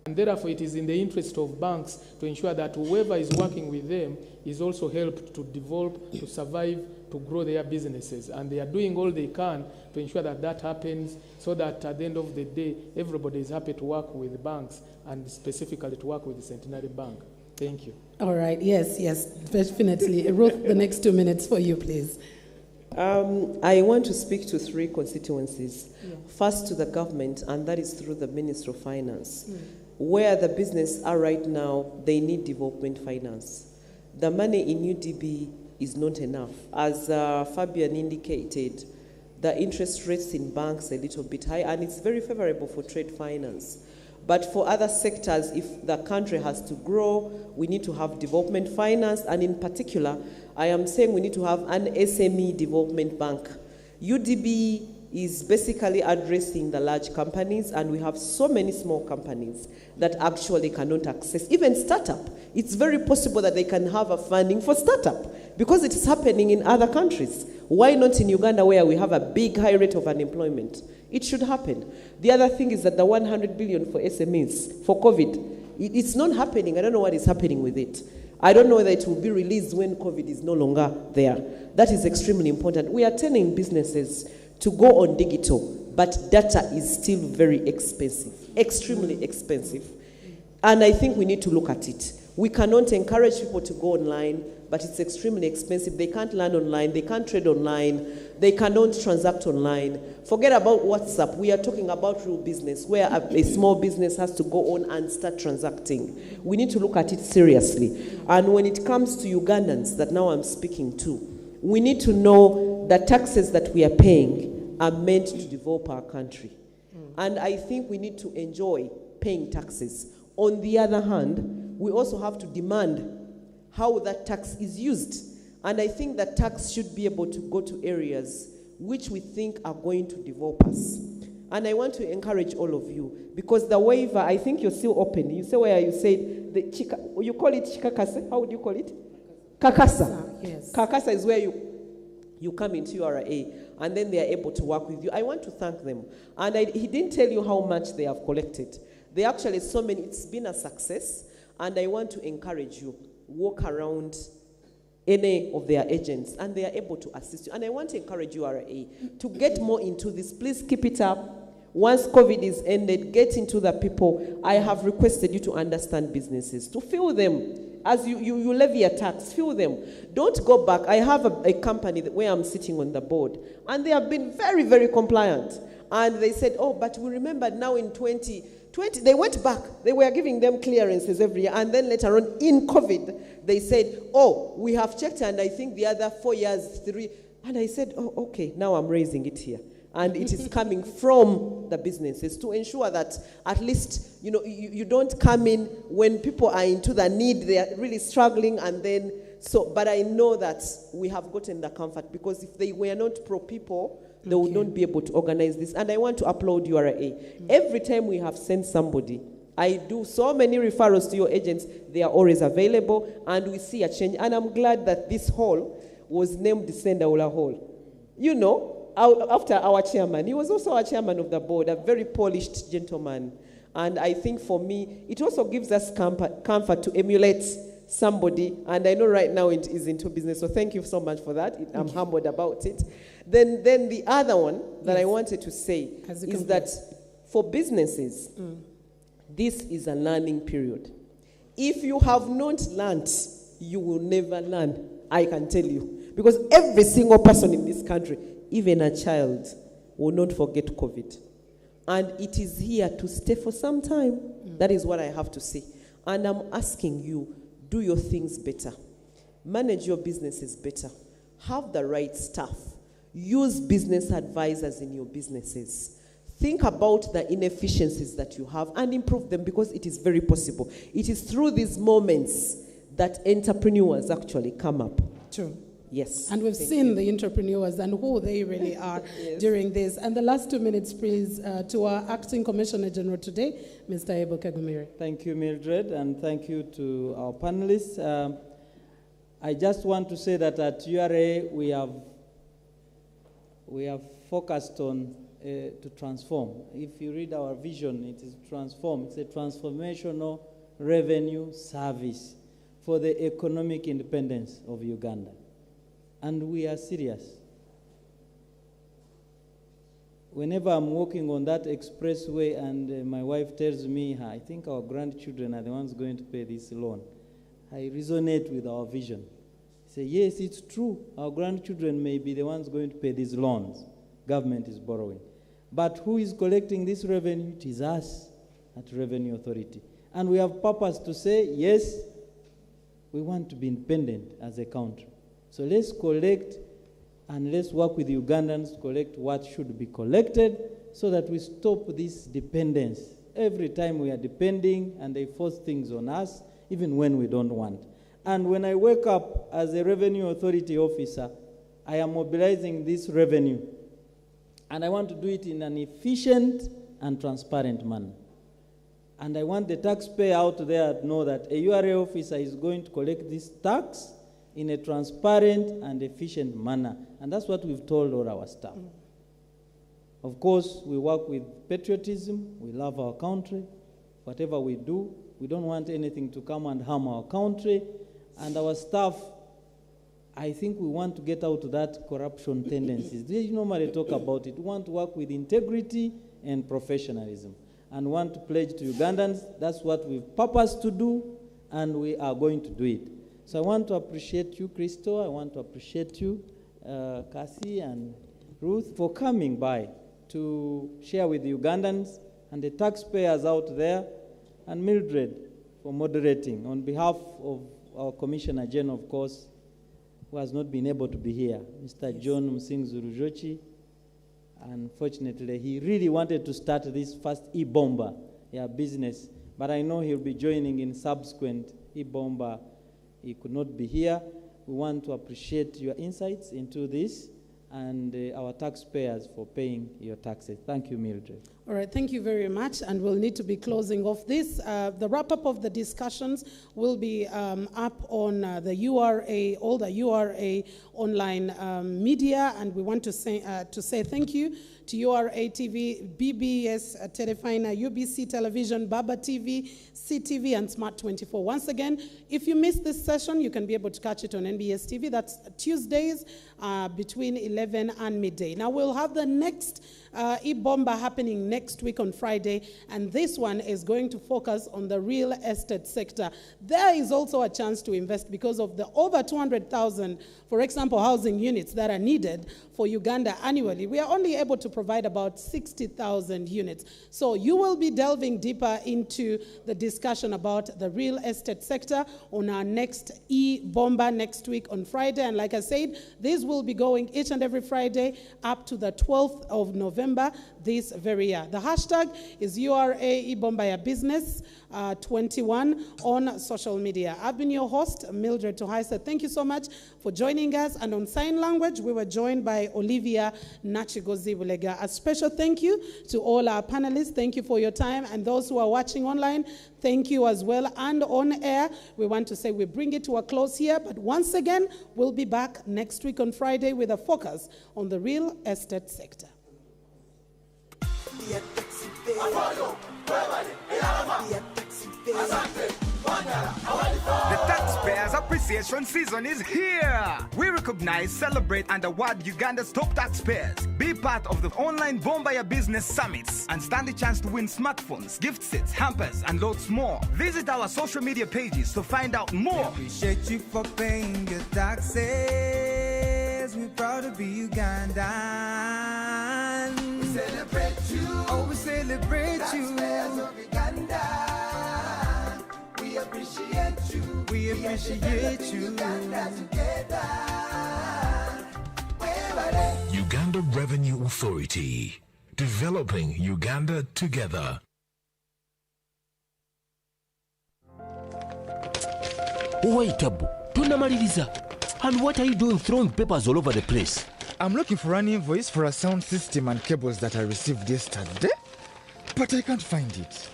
And therefore, it is in the interest of banks to ensure that whoever is working with them is also helped to develop, to survive, to grow their businesses. And they are doing all they can to ensure that that happens so that at the end of the day, everybody is happy to work with banks and specifically to work with the Centenary Bank. Thank you. All right. Yes, definitely. Ruth, the next 2 minutes for you, please. I want to speak to 3 constituencies. Yeah. First, to the government, and that is through the Ministry of Finance. Where the business are right now, they need development finance. The money in UDB is not enough. As Fabian indicated, the interest rates in banks are a little bit high, and it's very favorable for trade finance. But for other sectors, if the country has to grow, we need to have development finance, and in particular, I am saying we need to have an SME development bank. UDB is basically addressing the large companies, and we have so many small companies that actually cannot access, even startup. It's very possible that they can have a funding for startup because it is happening in other countries. Why not in Uganda, where we have a big high rate of unemployment? It should happen. The other thing is that the 100 billion for SMEs, for COVID, it's not happening. I don't know what is happening with it. I don't know whether it will be released when COVID is no longer there. That is extremely important. We are telling businesses to go on digital, but data is still very expensive, extremely expensive. And I think we need to look at it. We cannot encourage people to go online, but it's extremely expensive. They can't learn online, they can't trade online, they cannot transact online. Forget about WhatsApp. We are talking about real business, where a small business has to go on and start transacting. We need to look at it seriously. And when it comes to Ugandans that now I'm speaking to, we need to know that taxes that we are paying are meant to develop our country. And I think we need to enjoy paying taxes. On the other hand, we also have to demand how that tax is used. And I think that tax should be able to go to areas which we think are going to develop us. And I want to encourage all of you, because the waiver, I think you're still open. You say where you said, you call it Chikakase? How would you call it? Kakasa. Yes. Kakasa is where you come into URA, and then they are able to work with you. I want to thank them. And he didn't tell you how much they have collected. They actually, so many, it's been a success. And I want to encourage you, walk around any of their agents, and they are able to assist you. And I want to encourage URA to get more into this. Please keep it up. Once COVID is ended, get into the people. I have requested you to understand businesses, to fill them. As you levy a tax, fill them. Don't go back. I have a company where I'm sitting on the board, and they have been very, very compliant. And they said, oh, but we remember now in 2020, they went back. They were giving them clearances every year. And then later on, in COVID, they said, oh, we have checked, and I think the other 4 years, 3. And I said, oh, okay, now I'm raising it here. And it is coming from the businesses to ensure that at least, you don't come in when people are into the need, they are really struggling, and then, but I know that we have gotten the comfort, because if they were not pro-people, they would not be able to organize this. And I want to applaud URA. Every time we have sent somebody, I do so many referrals to your agents, they are always available, and we see a change. And I'm glad that this hall was named the Sendaula Hall. After our chairman. He was also our chairman of the board, a very polished gentleman. And I think for me, it also gives us comfort to emulate somebody. And I know right now it is into business, so thank you so much for that. I'm humbled about it. Then the other one that I wanted to say is that for businesses, this is a learning period. If you have not learned, you will never learn, I can tell you. Because every single person in this country, even a child, will not forget COVID. And it is here to stay for some time. That is what I have to say. And I'm asking you, do your things better. Manage your businesses better. Have the right staff. Use business advisors in your businesses. Think about the inefficiencies that you have and improve them, because it is very possible. It is through these moments that entrepreneurs actually come up. True. Yes. And we've seen the entrepreneurs and who they really are during this. And the last 2 minutes, please, to our Acting Commissioner General today, Mr. Abel Kagumire. Thank you, Mildred, and thank you to our panelists. I just want to say that at URA we have focused on to transform. If you read our vision, it is transform. It's a transformational revenue service for the economic independence of Uganda. And we are serious. Whenever I'm walking on that expressway and my wife tells me, I think our grandchildren are the ones going to pay this loan, I resonate with our vision. I say, yes, it's true. Our grandchildren may be the ones going to pay these loans. Government is borrowing. But who is collecting this revenue? It is us at Revenue Authority. And we have purpose to say, yes, we want to be independent as a country. So let's collect and let's work with Ugandans to collect what should be collected so that we stop this dependence. Every time we are depending and they force things on us, even when we don't want. And when I wake up as a Revenue Authority officer, I am mobilizing this revenue. And I want to do it in an efficient and transparent manner. And I want the taxpayer out there to know that a URA officer is going to collect this tax in a transparent and efficient manner. And that's what we've told all our staff. Of course, we work with patriotism. We love our country. Whatever we do, we don't want anything to come and harm our country. And our staff, I think we want to get out of that corruption tendencies. They normally talk about it. We want to work with integrity and professionalism. And want to pledge to Ugandans, that's what we've purposed to do. and we are going to do it. So I want to appreciate you, Krystal. I want to appreciate you, Cassie and Ruth, for coming by to share with the Ugandans and the taxpayers out there, and Mildred for moderating on behalf of our Commissioner General, of course, who has not been able to be here, Mr. John Musingzurujochi. Unfortunately, he really wanted to start this first e-BOMBA business, but I know he'll be joining in subsequent e-BOMBA. He could not be here. We want to appreciate your insights into this and our taxpayers for paying your taxes. Thank you, Mildred. All right, thank you very much, and we'll need to be closing off this. The wrap-up of the discussions will be up on the URA, all the URA online media, and we want to say thank you to URA TV, BBS Telefina, UBC Television, Baba TV, CTV, and Smart 24. Once again, if you missed this session, you can be able to catch it on NBS TV. That's Tuesdays between 11 and midday. Now, we'll have the next e-BOMBA happening next week on Friday, and this one is going to focus on the real estate sector. There is also a chance to invest because of the over 200,000, for example, housing units that are needed for Uganda annually. We are only able to provide about 60,000 units. So you will be delving deeper into the discussion about the real estate sector on our next e-BOMBA next week on Friday. And like I said, this will be going each and every Friday up to the 12th of November this very year. The hashtag is URA e-BOMBA Business 21 on social media. I've been your host, Mildred Tuhaise. Thank you so much for joining us. And on sign language, we were joined by Olivia Nachigozi Bulega. A special thank you to all our panelists. Thank you for your time. And those who are watching online, thank you as well. And on air, we want to say we bring it to a close here. But once again, we'll be back next week on Friday with a focus on the real estate sector. The Taxpayers Appreciation Season is here. We recognize, celebrate, and award Uganda's top taxpayers. Be part of the online BOMBA Business Summits and stand a chance to win smartphones, gift sets, hampers, and loads more. Visit our social media pages to find out more. We appreciate you for paying your taxes. We're proud to be Ugandan. We celebrate you. Oh, we celebrate you. Taxpayers of Uganda. We appreciate you. We appreciate you. Uganda together. Uganda Revenue Authority. Developing Uganda together. Wait, Abu. Tunamaliriza. And what are you doing throwing papers all over the place? I'm looking for an invoice for a sound system and cables that I received yesterday, but I can't find it.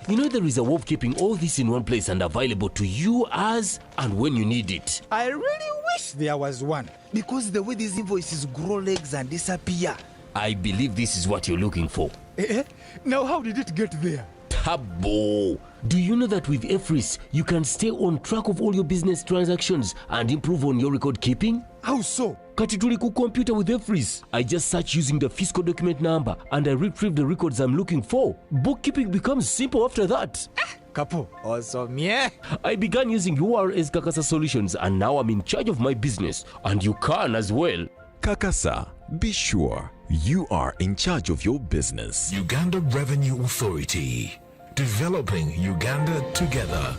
You know there is a way of keeping all this in one place and available to you as and when you need it. I really wish there was one, because the way these invoices grow legs and disappear. I believe this is what you're looking for. Now how did it get there? Tabo! Do you know that with EFRIS, you can stay on track of all your business transactions and improve on your record keeping? How so? Kati tuli ku computer with EFRIS. I just search using the fiscal document number and I retrieve the records I'm looking for. Bookkeeping becomes simple after that. Kapo, awesome, yeah. I began using URA's Kakasa solutions and now I'm in charge of my business. And you can as well. Kakasa, be sure you are in charge of your business. Uganda Revenue Authority. Developing Uganda together.